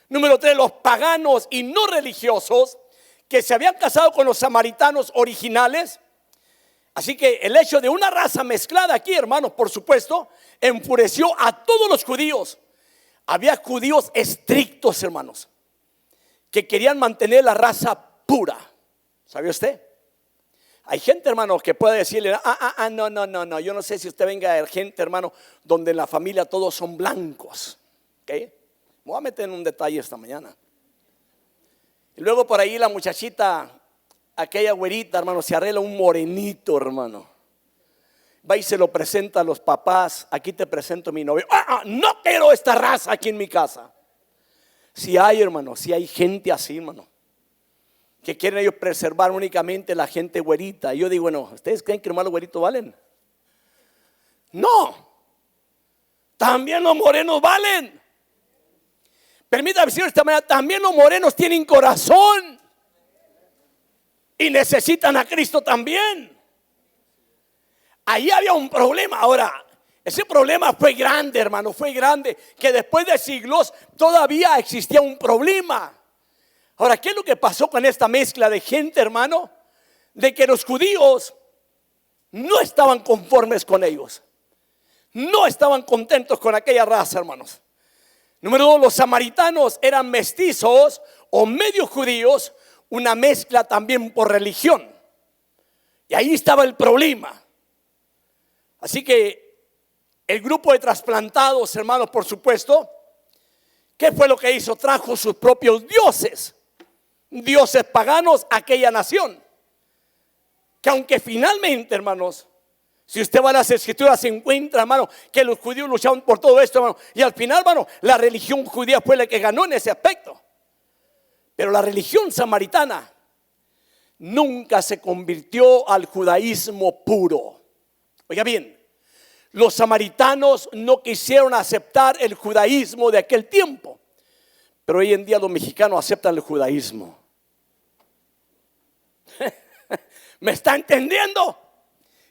Número tres, los paganos y no religiosos que se habían casado con los samaritanos originales. Así que el hecho de una raza mezclada aquí, hermanos, por supuesto, enfureció a todos los judíos. Había judíos estrictos, hermanos, que querían mantener la raza pura. ¿Sabe usted? Hay gente, hermano, que puede decirle, no, yo no sé si usted venga de gente, hermano, donde en la familia todos son blancos. ¿Ok? Me voy a meter en un detalle esta mañana. Y luego por ahí la muchachita, aquella güerita, hermano, se arregla un morenito, hermano. Va y se lo presenta a los papás. Aquí te presento a mi novio. No quiero esta raza aquí en mi casa. Si hay, hermano, si hay gente así, hermano, que quieren ellos preservar únicamente la gente güerita. Y yo digo, bueno, ¿ustedes creen que hermano los güeritos valen? No. También los morenos valen. Permítame decir esta manera, también los morenos tienen corazón y necesitan a Cristo también. Ahí había un problema. Ahora, ese problema fue grande, hermano, fue grande, que después de siglos todavía existía un problema. Ahora, ¿qué es lo que pasó con esta mezcla de gente, hermano? De que los judíos no estaban conformes con ellos. No estaban contentos con aquella raza, hermanos. Número dos, los samaritanos eran mestizos o medio judíos, una mezcla también por religión. Y ahí estaba el problema. Así que el grupo de trasplantados, hermanos, por supuesto, ¿qué fue lo que hizo? Trajo sus propios dioses, dioses paganos a aquella nación. Que aunque finalmente, hermanos, si usted va a las escrituras, se encuentra, hermano, que los judíos luchaban por todo esto, hermano. Y al final, hermano, la religión judía fue la que ganó en ese aspecto. Pero la religión samaritana nunca se convirtió al judaísmo puro. Oiga bien, los samaritanos no quisieron aceptar el judaísmo de aquel tiempo. Pero hoy en día los mexicanos aceptan el judaísmo. ¿Me está entendiendo?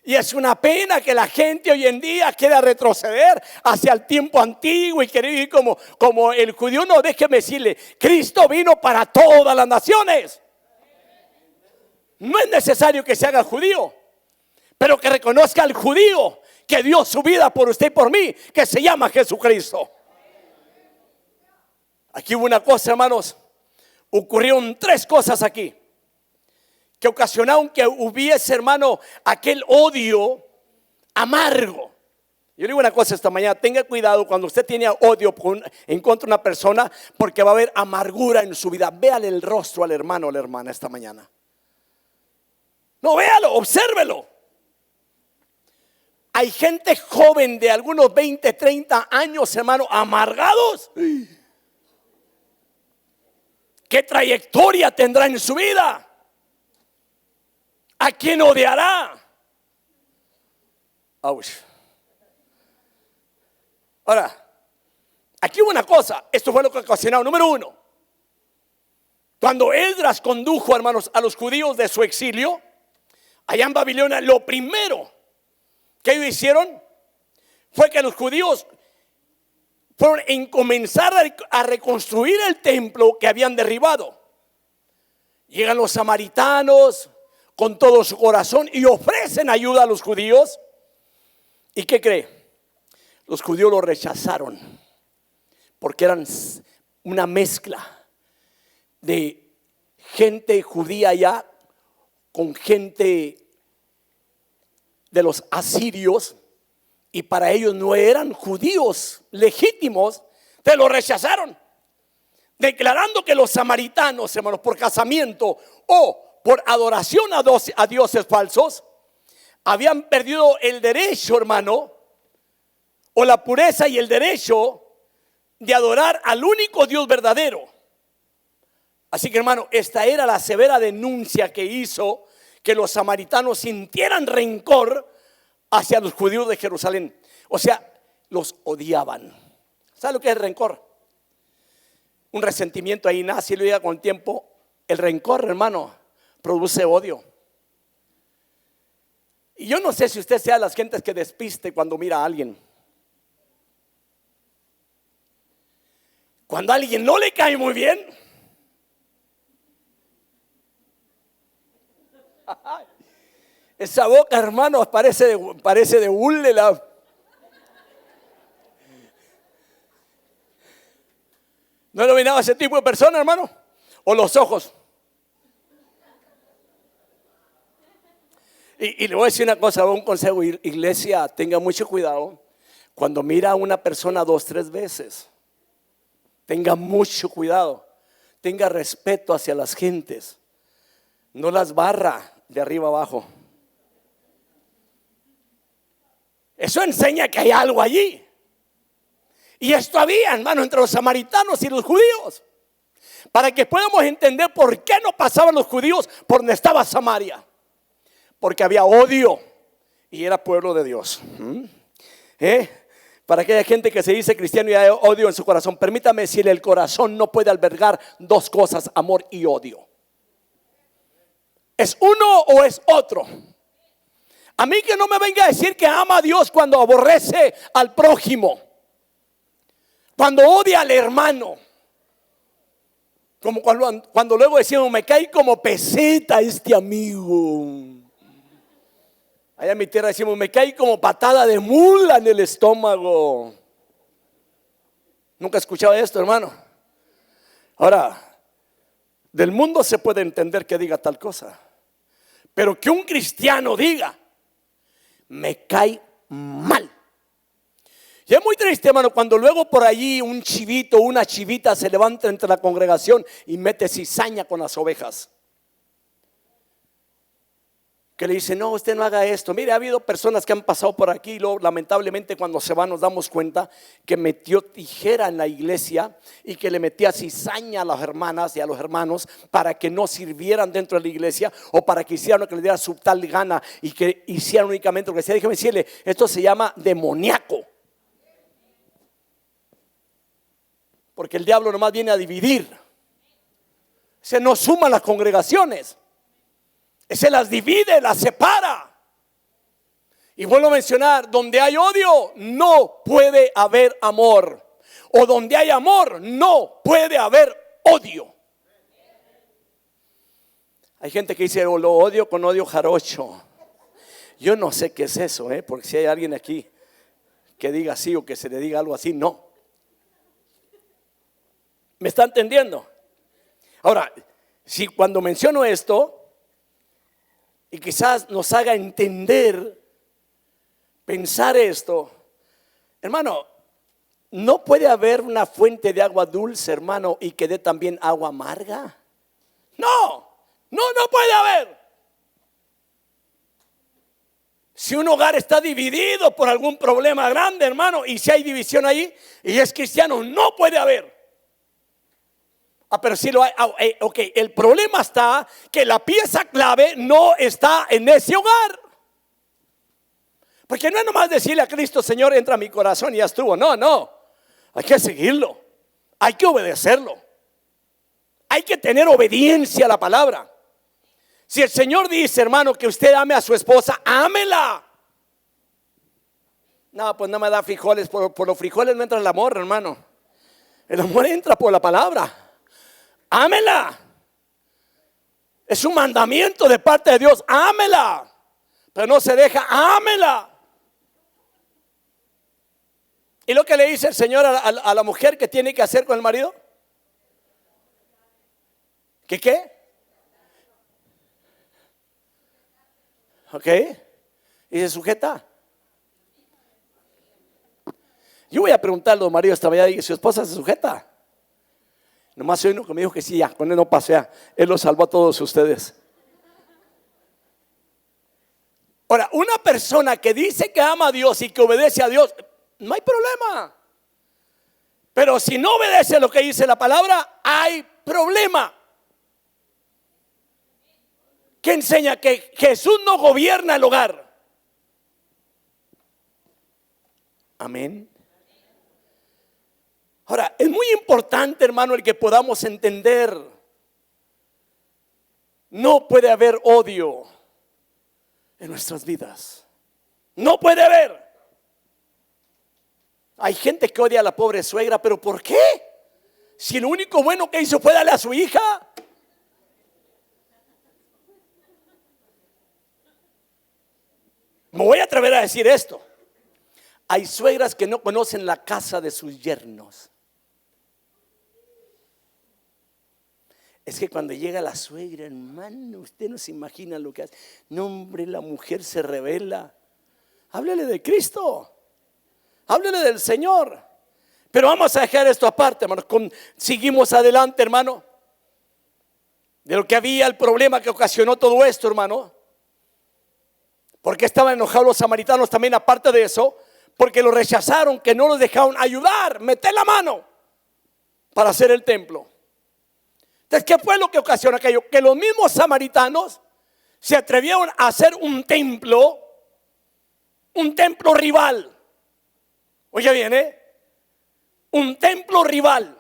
Y es una pena que la gente hoy en día quiera retroceder hacia el tiempo antiguo y quiere vivir como el judío. No, déjeme decirle, Cristo vino para todas las naciones. No es necesario que se haga judío, pero que reconozca al judío que dio su vida por usted y por mí, que se llama Jesucristo. Aquí hubo una cosa, hermanos, ocurrieron tres cosas aquí que ocasionaron que hubiese, hermano, aquel odio amargo. Yo le digo una cosa esta mañana, tenga cuidado cuando usted tiene odio en contra de una persona, porque va a haber amargura en su vida. Véale el rostro al hermano o la hermana esta mañana. No, véalo, obsérvelo. Hay gente joven de algunos 20, 30 años, hermano, amargados. ¿Qué trayectoria tendrá en su vida? ¿A quién odiará? Ahora, Aquí hubo una cosa, esto fue lo que ocasionó, número uno. Cuando Esdras condujo, hermanos, a los judíos de su exilio, allá en Babilonia, lo primero que ellos hicieron fue que los judíos fueron en comenzar a reconstruir el templo que habían derribado. Llegan los samaritanos con todo su corazón y ofrecen ayuda a los judíos. ¿Y qué cree? Los judíos lo rechazaron porque eran una mezcla de gente judía allá con gente de los asirios, y para ellos no eran judíos legítimos. Te lo rechazaron, declarando que los samaritanos, hermanos, por casamiento o por adoración a dioses falsos, habían perdido el derecho, hermano, o la pureza y el derecho de adorar al único Dios verdadero. Así que, hermano, esta era la severa denuncia que hizo que los samaritanos sintieran rencor hacia los judíos de Jerusalén. O sea, los odiaban. ¿Sabe lo que es el rencor? Un resentimiento ahí nace y lo llega con el tiempo. El rencor, hermano, produce odio. Y yo no sé si usted sea de las gentes que despiste cuando mira a alguien. Cuando a alguien no le cae muy bien, esa boca, hermano, parece de hule. ¿No lo miraba ese tipo de persona, hermano? O los ojos. Y le voy a decir una cosa, un consejo, iglesia, tenga mucho cuidado cuando mira a una persona 2, 3 veces. Tenga mucho cuidado, tenga respeto hacia las gentes, no las barra de arriba abajo. Eso enseña que hay algo allí. Y esto había, hermano, entre los samaritanos y los judíos, para que podamos entender por qué no pasaban los judíos por donde estaba Samaria. Porque había odio y era pueblo de Dios. Para aquella gente que se dice cristiano y hay odio en su corazón, permítame decirle, el corazón no puede albergar dos cosas, amor y odio. ¿Es uno o es otro? A mí que no me venga a decir que ama a Dios cuando aborrece al prójimo, cuando odia al hermano. Como cuando luego decimos, me cae como peseta este amigo. Allá en mi tierra decimos, me cae como patada de mula en el estómago. ¿Nunca he escuchado esto, hermano? Ahora, del mundo se puede entender que diga tal cosa, pero que un cristiano diga, me cae mal. Y es muy triste, hermano, cuando luego por allí un chivito, una chivita se levanta entre la congregación y mete cizaña con las ovejas. Que le dice, no, usted no haga esto. Mire, ha habido personas que han pasado por aquí y luego, lamentablemente, cuando se van nos damos cuenta que metió tijera en la iglesia y que le metía cizaña a las hermanas y a los hermanos para que no sirvieran dentro de la iglesia o para que hicieran lo que le diera su tal gana y que hicieran únicamente lo que decía. Déjeme decirle, esto se llama demoníaco. Porque el diablo nomás viene a dividir. Se nos suman las congregaciones. Se las divide, las separa. Y vuelvo a mencionar, donde hay odio no puede haber amor. O donde hay amor no puede haber odio. Hay gente que dice, lo odio con odio jarocho. Yo no sé qué es eso, porque si hay alguien aquí que diga así o que se le diga algo así, no. ¿Me está entendiendo? Ahora, si cuando menciono esto y quizás nos haga entender, pensar esto, hermano, no puede haber una fuente de agua dulce, hermano, y que dé también agua amarga. No puede haber. Si un hogar está dividido por algún problema grande, hermano, y si hay división ahí y es cristiano, no puede haber. Pero sí lo hay. Ok, el problema está que la pieza clave no está en ese hogar. Porque no es nomás decirle a Cristo, Señor, entra a mi corazón y ya estuvo. No. Hay que seguirlo, hay que obedecerlo, hay que tener obediencia a la palabra. Si el Señor dice, hermano, que usted ame a su esposa, ámela. No, pues no me da frijoles, por los frijoles no entra el amor, hermano. El amor entra por la palabra. Ámela. Es un mandamiento de parte de Dios, ámela. Pero no se deja, ámela. ¿Y lo que le dice el Señor a la mujer que tiene que hacer con el marido? ¿Qué qué? ¿Ok? Y se sujeta. Yo voy a preguntarle a los maridos esta mañana, ¿y su esposa se sujeta? Nomás hay uno que me dijo que sí, ya, con él no pasé, ya. Él los salvó a todos ustedes. Ahora, una persona que dice que ama a Dios y que obedece a Dios, no hay problema. Pero si no obedece lo que dice la palabra, hay problema. Que enseña que Jesús no gobierna el hogar. Amén. Ahora, es muy importante, hermano, el que podamos entender. No puede haber odio en nuestras vidas. No puede haber. Hay gente que odia a la pobre suegra, pero ¿por qué? Si lo único bueno que hizo fue darle a su hija. Me voy a atrever a decir esto. Hay suegras que no conocen la casa de sus yernos. Es que cuando llega la suegra, hermano, usted no se imagina lo que hace. No, hombre, la mujer se revela. Háblele de Cristo. Háblele del Señor. Pero vamos a dejar esto aparte, hermano. Seguimos adelante, hermano. De lo que había, el problema que ocasionó todo esto, hermano. Porque estaban enojados los samaritanos también, aparte de eso. Porque lo rechazaron, que no los dejaron ayudar, meter la mano para hacer el templo. Entonces, ¿qué fue lo que ocasionó aquello? Que los mismos samaritanos se atrevieron a hacer un templo rival. Oye bien, un templo rival.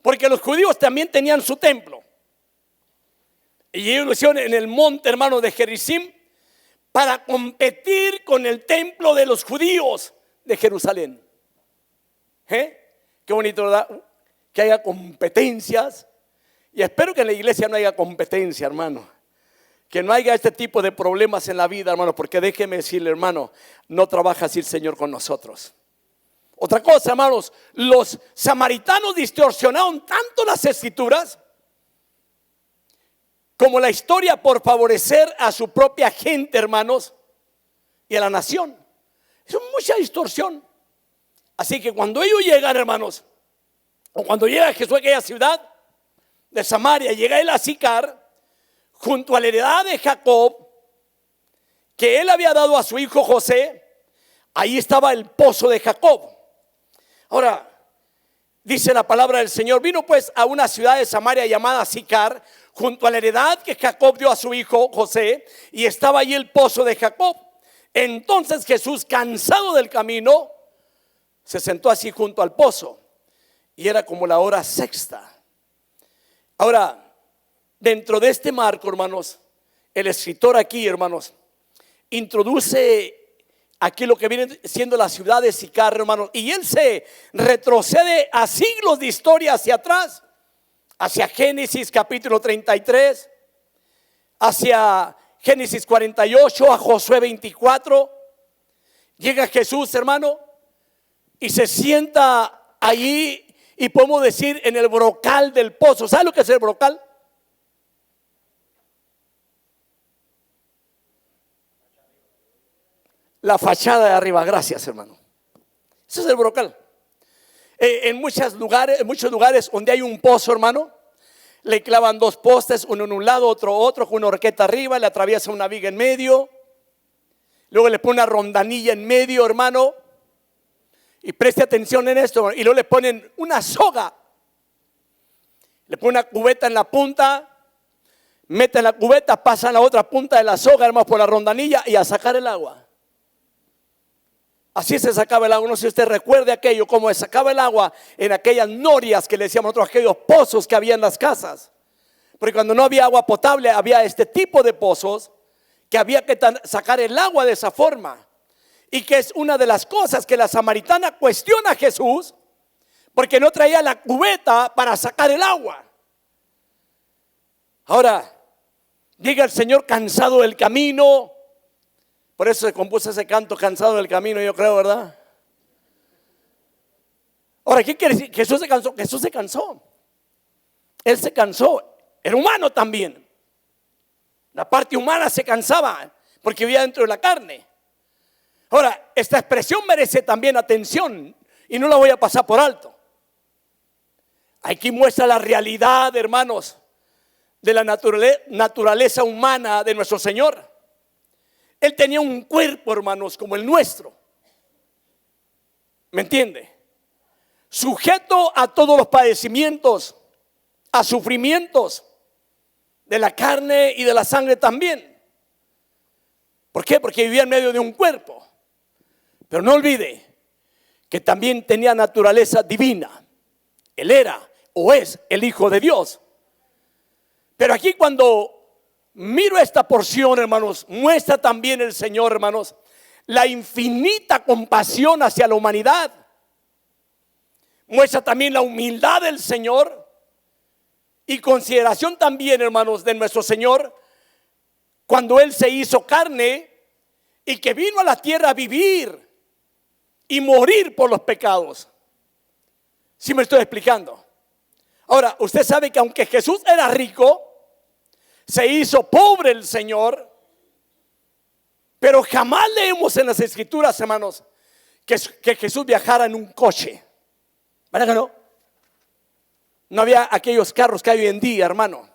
Porque los judíos también tenían su templo. Y ellos lo hicieron en el monte, hermano, de Gerizim, para competir con el templo de los judíos de Jerusalén. Qué bonito, ¿verdad? Que haya competencias. Y espero que en la iglesia no haya competencia, hermano. Que no haya este tipo de problemas en la vida, hermano. Porque déjeme decirle, hermano, no trabaja así el Señor con nosotros. Otra cosa, hermanos, los samaritanos distorsionaron tanto las escrituras como la historia por favorecer a su propia gente, hermanos, y a la nación. Es mucha distorsión. Así que cuando ellos llegan, hermanos, o cuando llega Jesús a aquella ciudad de Samaria, llega él a Sicar, junto a la heredad de Jacob, que él había dado a su hijo José. Ahí estaba el pozo de Jacob. Ahora, dice la palabra del Señor, vino pues a una ciudad de Samaria llamada Sicar, junto a la heredad que Jacob dio a su hijo José, y estaba allí el pozo de Jacob. Entonces Jesús, cansado del camino, se sentó así junto al pozo, y era como la hora sexta. Ahora, dentro de este marco, hermanos, el escritor aquí, hermanos, introduce aquí lo que viene siendo la ciudad de Sicar, hermanos, y él se retrocede a siglos de historia hacia atrás, hacia Génesis capítulo 33, hacia Génesis 48, a Josué 24. Llega Jesús, hermano, y se sienta allí, y podemos decir en el brocal del pozo. ¿Sabe lo que es el brocal? La fachada de arriba, gracias, hermano. Eso es el brocal. En muchos lugares donde hay un pozo, hermano, le clavan dos postes, uno en un lado, otro, con una horqueta arriba, le atraviesa una viga en medio, luego le pone una rondanilla en medio, hermano, y preste atención en esto, y luego le ponen una soga, le ponen una cubeta en la punta, meten la cubeta, pasan la otra punta de la soga, hermano, por la rondanilla y a sacar el agua. Así se sacaba el agua. No sé si usted recuerde aquello, como se sacaba el agua en aquellas norias que le decíamos nosotros, aquellos pozos que había en las casas. Porque cuando no había agua potable, había este tipo de pozos que había que sacar el agua de esa forma. Y que es una de las cosas que la samaritana cuestiona a Jesús, porque no traía la cubeta para sacar el agua. Ahora, llega el Señor cansado del camino. Por eso se compuso ese canto, cansado del camino, yo creo, ¿verdad? Ahora, ¿qué quiere decir? Jesús se cansó. Jesús se cansó. Él se cansó. Era humano también. La parte humana se cansaba porque vivía dentro de la carne. Ahora, esta expresión merece también atención y no la voy a pasar por alto. Aquí muestra la realidad, hermanos, de la naturaleza humana de nuestro Señor. Él tenía un cuerpo, hermanos, como el nuestro. ¿Me entiende? Sujeto a todos los padecimientos, a sufrimientos de la carne y de la sangre también. ¿Por qué? Porque vivía en medio de un cuerpo. Pero no olvide que también tenía naturaleza divina. Él era o es el Hijo de Dios. Pero aquí cuando miro esta porción, hermanos, muestra también el Señor, hermanos, la infinita compasión hacia la humanidad. Muestra también la humildad del Señor y consideración también, hermanos, de nuestro Señor cuando Él se hizo carne y que vino a la tierra a vivir y morir por los pecados. ¿Sí me estoy explicando? Ahora, usted sabe que aunque Jesús era rico, se hizo pobre el Señor, pero jamás leemos en las Escrituras, hermanos, que Jesús viajara en un coche. ¿Verdad que no? No había aquellos carros que hay hoy en día, hermano.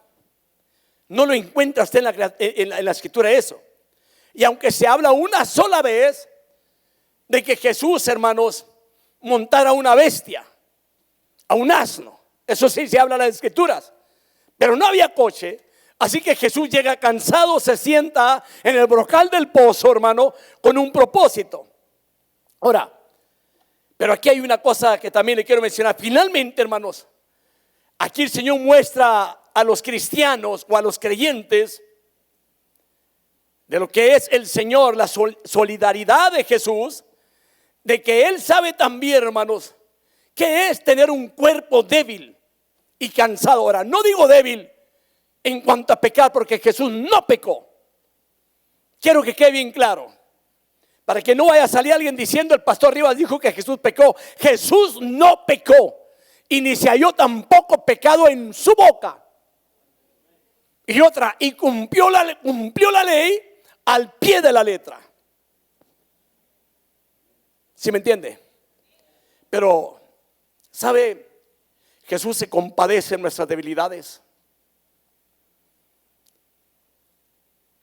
No lo encuentra usted en la Escritura eso. Y aunque se habla una sola vez de que Jesús, hermanos, montara una bestia, a un asno, eso sí se habla en las Escrituras, pero no había coche. Así que Jesús llega cansado, se sienta en el brocal del pozo, hermano, con un propósito. Ahora, pero aquí hay una cosa que también le quiero mencionar. Finalmente, hermanos, aquí el Señor muestra a los cristianos o a los creyentes de lo que es el Señor, la solidaridad de Jesús, de que Él sabe también, hermanos, qué es tener un cuerpo débil y cansado. Ahora, no digo débil en cuanto a pecar, porque Jesús no pecó. Quiero que quede bien claro, para que no vaya a salir alguien diciendo el pastor Rivas dijo que Jesús pecó. Jesús no pecó y ni se halló tampoco pecado en su boca. Y otra, y cumplió la ley al pie de la letra. ¿Sí me entiende? Pero, ¿sabe? Jesús se compadece en nuestras debilidades.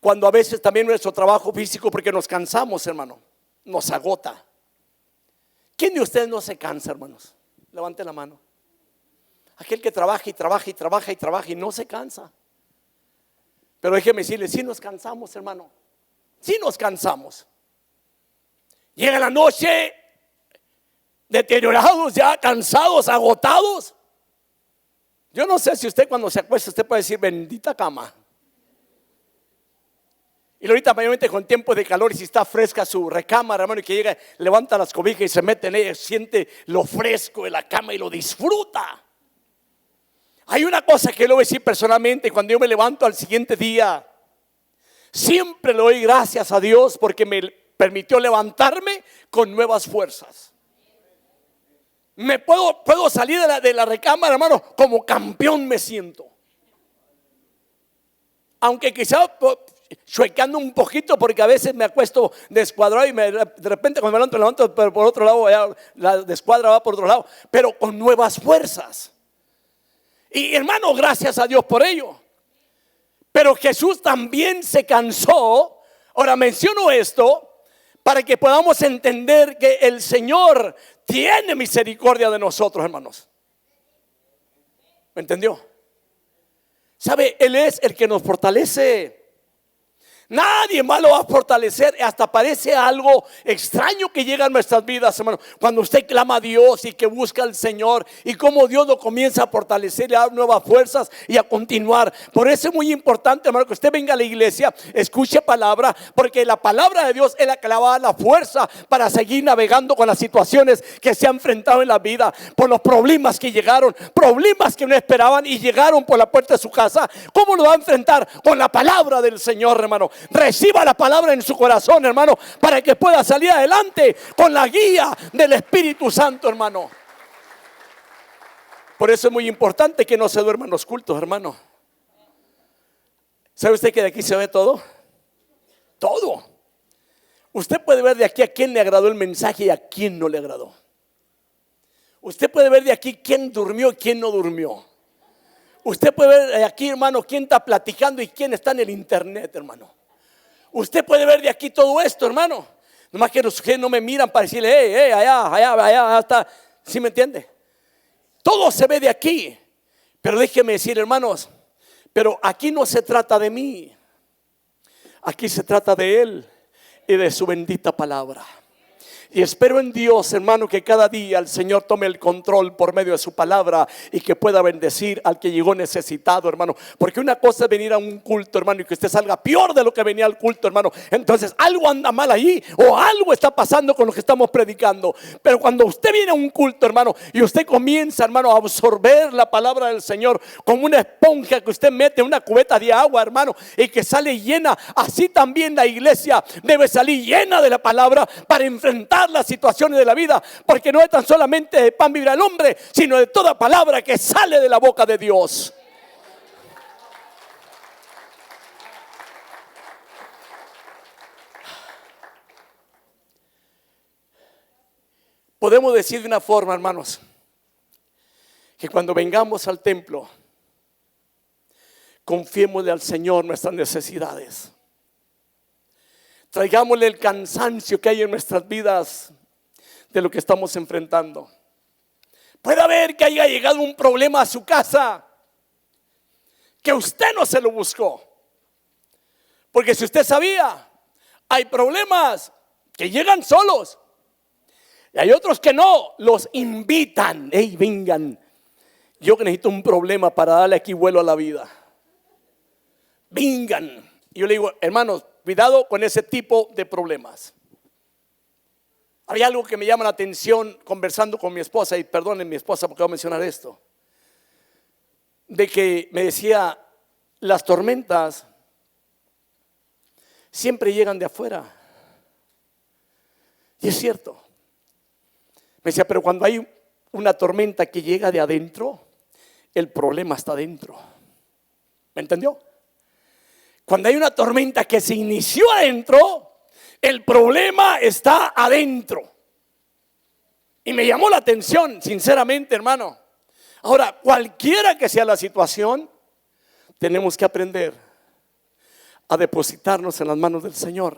Cuando a veces también nuestro trabajo físico, porque nos cansamos, hermano, nos agota. ¿Quién de ustedes no se cansa, hermanos? Levante la mano. Aquel que trabaja y trabaja y trabaja y trabaja y no se cansa. Pero déjeme decirle, sí nos cansamos, hermano. Sí nos cansamos. Llega la noche deteriorados, ya cansados, agotados. Yo no sé si usted cuando se acuesta usted puede decir bendita cama. Y ahorita mayormente con tiempo de calor y si está fresca su recámara, hermano, y que llega, levanta las cobijas y se mete en ella, siente lo fresco de la cama y lo disfruta. Hay una cosa que le voy a decir personalmente, cuando yo me levanto al siguiente día, siempre le doy gracias a Dios porque me permitió levantarme con nuevas fuerzas. Me puedo salir de la recámara, hermano, como campeón me siento. Aunque quizá chuecando un poquito porque a veces me acuesto descuadrado y de repente cuando me levanto pero por otro lado, ya la descuadra va por otro lado, pero con nuevas fuerzas. Y hermano, gracias a Dios por ello. Pero Jesús también se cansó. Ahora menciono esto para que podamos entender que el Señor tiene misericordia de nosotros, hermanos. ¿Me entendió? ¿Sabe? Él es el que nos fortalece. Nadie más lo va a fortalecer. Hasta parece algo extraño que llega a nuestras vidas, hermano, cuando usted clama a Dios y que busca al Señor, y cómo Dios lo comienza a fortalecer, a dar nuevas fuerzas y a continuar. Por eso es muy importante, hermano, que usted venga a la iglesia, escuche palabra, porque la palabra de Dios es la que le va a dar la fuerza para seguir navegando con las situaciones que se han enfrentado en la vida, por los problemas que llegaron, problemas que no esperaban y llegaron por la puerta de su casa. ¿Cómo lo va a enfrentar? Con la palabra del Señor, hermano. Reciba la palabra en su corazón, hermano, para que pueda salir adelante con la guía del Espíritu Santo, hermano. Por eso es muy importante que no se duerman los cultos, hermano. ¿Sabe usted que de aquí se ve todo? Todo. Usted puede ver de aquí a quién le agradó el mensaje y a quién no le agradó. Usted puede ver de aquí quién durmió y quién no durmió. Usted puede ver de aquí, hermano, quién está platicando y quién está en el internet, hermano. Usted puede ver de aquí todo esto, hermano. Nomás que los que no me miran para decirle, allá está. ¿Sí me entiende? Todo se ve de aquí. Pero déjeme decir, hermanos, pero aquí no se trata de mí. Aquí se trata de Él y de su bendita palabra. Y espero en Dios, hermano, que cada día el Señor tome el control por medio de su palabra y que pueda bendecir al que llegó necesitado, hermano. Porque una cosa es venir a un culto, hermano, y que usted salga peor de lo que venía al culto, hermano. Entonces algo anda mal ahí, o algo está pasando con lo que estamos predicando. Pero cuando usted viene a un culto, hermano, y usted comienza, hermano, a absorber la palabra del Señor como una esponja que usted mete en una cubeta de agua, hermano, y que sale llena, así también la iglesia debe salir llena de la palabra para enfrentar las situaciones de la vida, porque no es tan solamente de pan vivirá el hombre, sino de toda palabra que sale de la boca de Dios. Podemos decir de una forma, hermanos, que cuando vengamos al templo, confiémosle al Señor nuestras necesidades. Traigámosle el cansancio que hay en nuestras vidas de lo que estamos enfrentando. Puede haber que haya llegado un problema a su casa que usted no se lo buscó. Porque si usted sabía, hay problemas que llegan solos y hay otros que no, los invitan. Hey, vengan, yo necesito un problema para darle aquí vuelo a la vida. Vengan. Y yo le digo, hermanos, cuidado con ese tipo de problemas. Había algo que me llama la atención conversando con mi esposa, y perdonen mi esposa porque voy a mencionar esto, de que me decía, las tormentas siempre llegan de afuera. Y es cierto. Me decía, pero cuando hay una tormenta que llega de adentro, el problema está adentro. ¿Me entendió? Cuando hay una tormenta que se inició adentro, el problema está adentro. Y me llamó la atención, sinceramente, hermano. Ahora, cualquiera que sea la situación, tenemos que aprender a depositarnos en las manos del Señor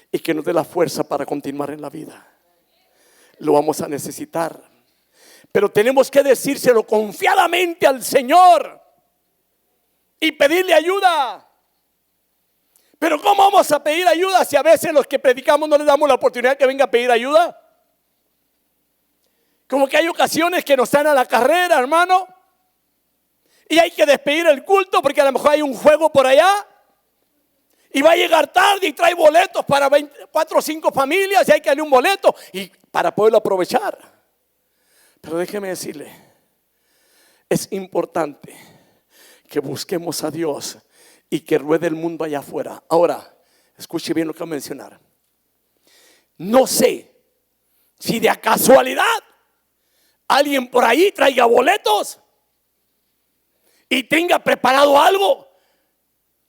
y que nos dé la fuerza para continuar en la vida. Lo vamos a necesitar, pero tenemos que decírselo confiadamente al Señor y pedirle ayuda. Pero ¿cómo vamos a pedir ayuda si a veces los que predicamos no les damos la oportunidad que venga a pedir ayuda? Como que hay ocasiones que nos están a la carrera, hermano, y hay que despedir el culto porque a lo mejor hay un juego por allá y va a llegar tarde y trae boletos para 4 o 5 familias y hay que darle un boleto y para poderlo aprovechar. Pero déjeme decirle, es importante que busquemos a Dios y que ruede el mundo allá afuera. Ahora, escuche bien lo que voy a mencionar. No sé si de casualidad alguien por ahí traiga boletos y tenga preparado algo.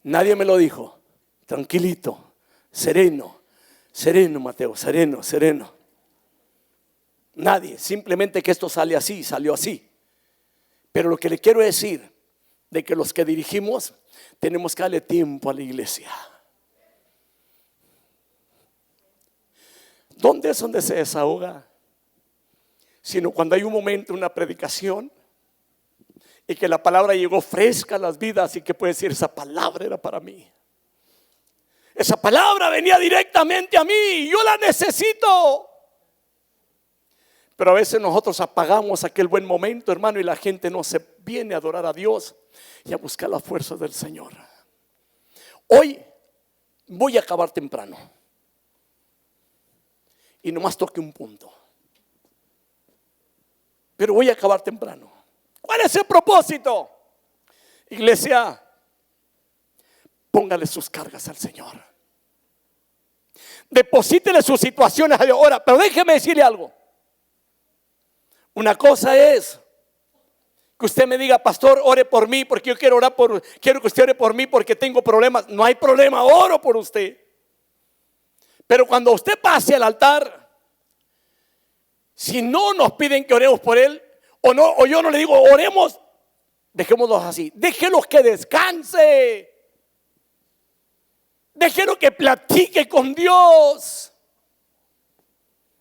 Nadie me lo dijo. Tranquilito, sereno, sereno, Mateo, sereno, sereno. Nadie, simplemente que esto sale así, salió así. Pero lo que le quiero decir, de que los que dirigimos tenemos que darle tiempo a la iglesia. ¿Dónde es donde se desahoga? Sino cuando hay un momento, una predicación, y que la palabra llegó fresca a las vidas y que puede decir, esa palabra era para mí. Esa palabra venía directamente a mí. Yo la necesito. Pero a veces nosotros apagamos aquel buen momento, hermano, y la gente no se viene a adorar a Dios y a buscar la fuerza del Señor. Hoy voy a acabar temprano. Y nomás toque un punto. Pero voy a acabar temprano. ¿Cuál es el propósito? Iglesia, póngale sus cargas al Señor. Deposítele sus situaciones a Dios. Ahora, pero déjeme decirle algo. Una cosa es que usted me diga: pastor, ore por mí porque yo quiero quiero que usted ore por mí porque tengo problemas. No hay problema, oro por usted. Pero cuando usted pase al altar, si no nos piden que oremos por él, o yo no le digo oremos, dejémoslos así. Déjelos que descanse. Déjelos que platique con Dios.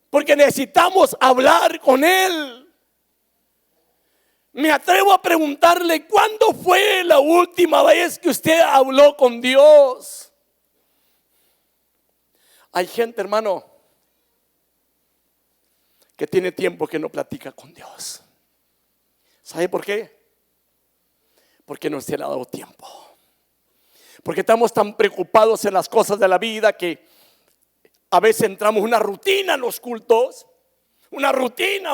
Porque necesitamos hablar con él. Me atrevo a preguntarle: ¿cuándo fue la última vez que usted habló con Dios? Hay gente, hermano, que tiene tiempo que no platica con Dios. ¿Sabe por qué? Porque no se le ha dado tiempo. Porque estamos tan preocupados en las cosas de la vida que a veces entramos en una rutina en los cultos. Una rutina.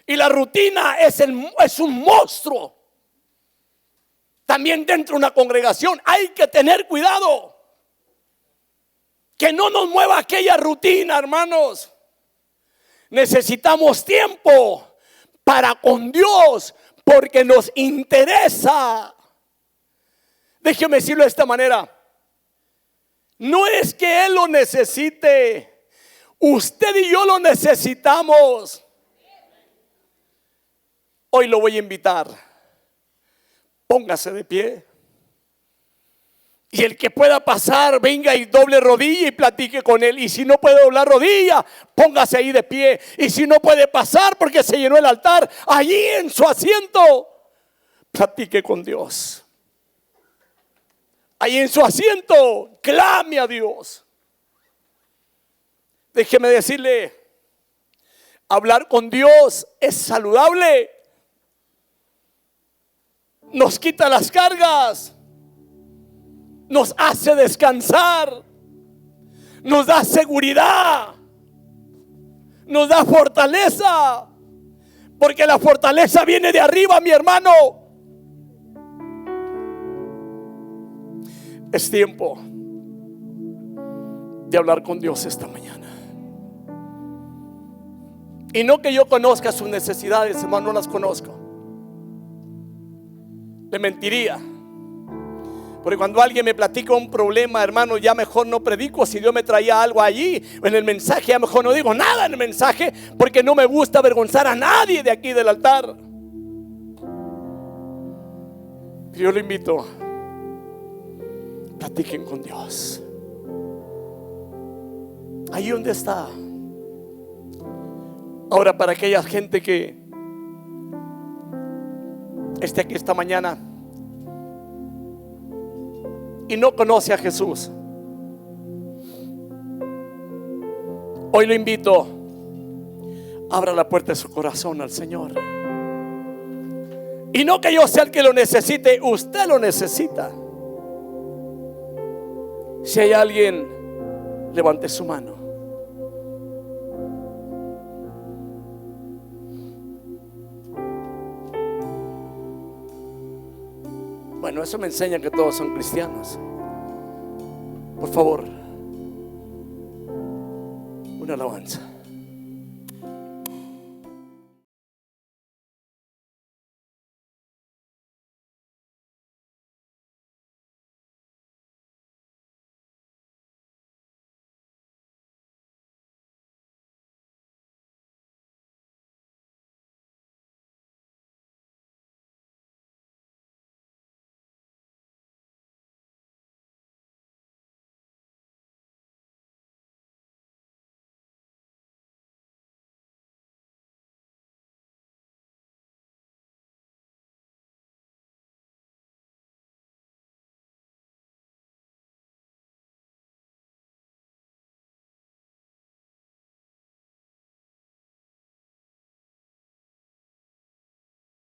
Y la rutina es un monstruo. También dentro de una congregación hay que tener cuidado. Que no nos mueva aquella rutina, hermanos. Necesitamos tiempo para con Dios, porque nos interesa. Déjeme decirlo de esta manera. No es que Él lo necesite. Usted y yo lo necesitamos. Hoy lo voy a invitar. Póngase de pie. Y el que pueda pasar, venga y doble rodilla y platique con él. Y si no puede doblar rodilla, póngase ahí de pie. Y si no puede pasar porque se llenó el altar, allí en su asiento, platique con Dios. Ahí en su asiento, clame a Dios. Déjeme decirle, hablar con Dios es saludable. Nos quita las cargas. Nos hace descansar. Nos da seguridad. Nos da fortaleza. Porque la fortaleza viene de arriba, mi hermano. Es tiempo de hablar con Dios esta mañana. Y no que yo conozca sus necesidades, hermano, no las conozco. Le mentiría. Porque cuando alguien me platica un problema, hermano, ya mejor no predico. Si Dios me traía algo allí en el mensaje, ya mejor no digo nada en el mensaje, porque no me gusta avergonzar a nadie de aquí del altar. Pero yo lo invito: platiquen con Dios. Ahí donde está. Ahora, para aquella gente que esté aquí esta mañana y no conoce a Jesús, hoy lo invito: abra la puerta de su corazón al Señor. Y no que yo sea el que lo necesite, usted lo necesita. Si hay alguien, levante su mano. Bueno, eso me enseña que todos son cristianos. Por favor, una alabanza.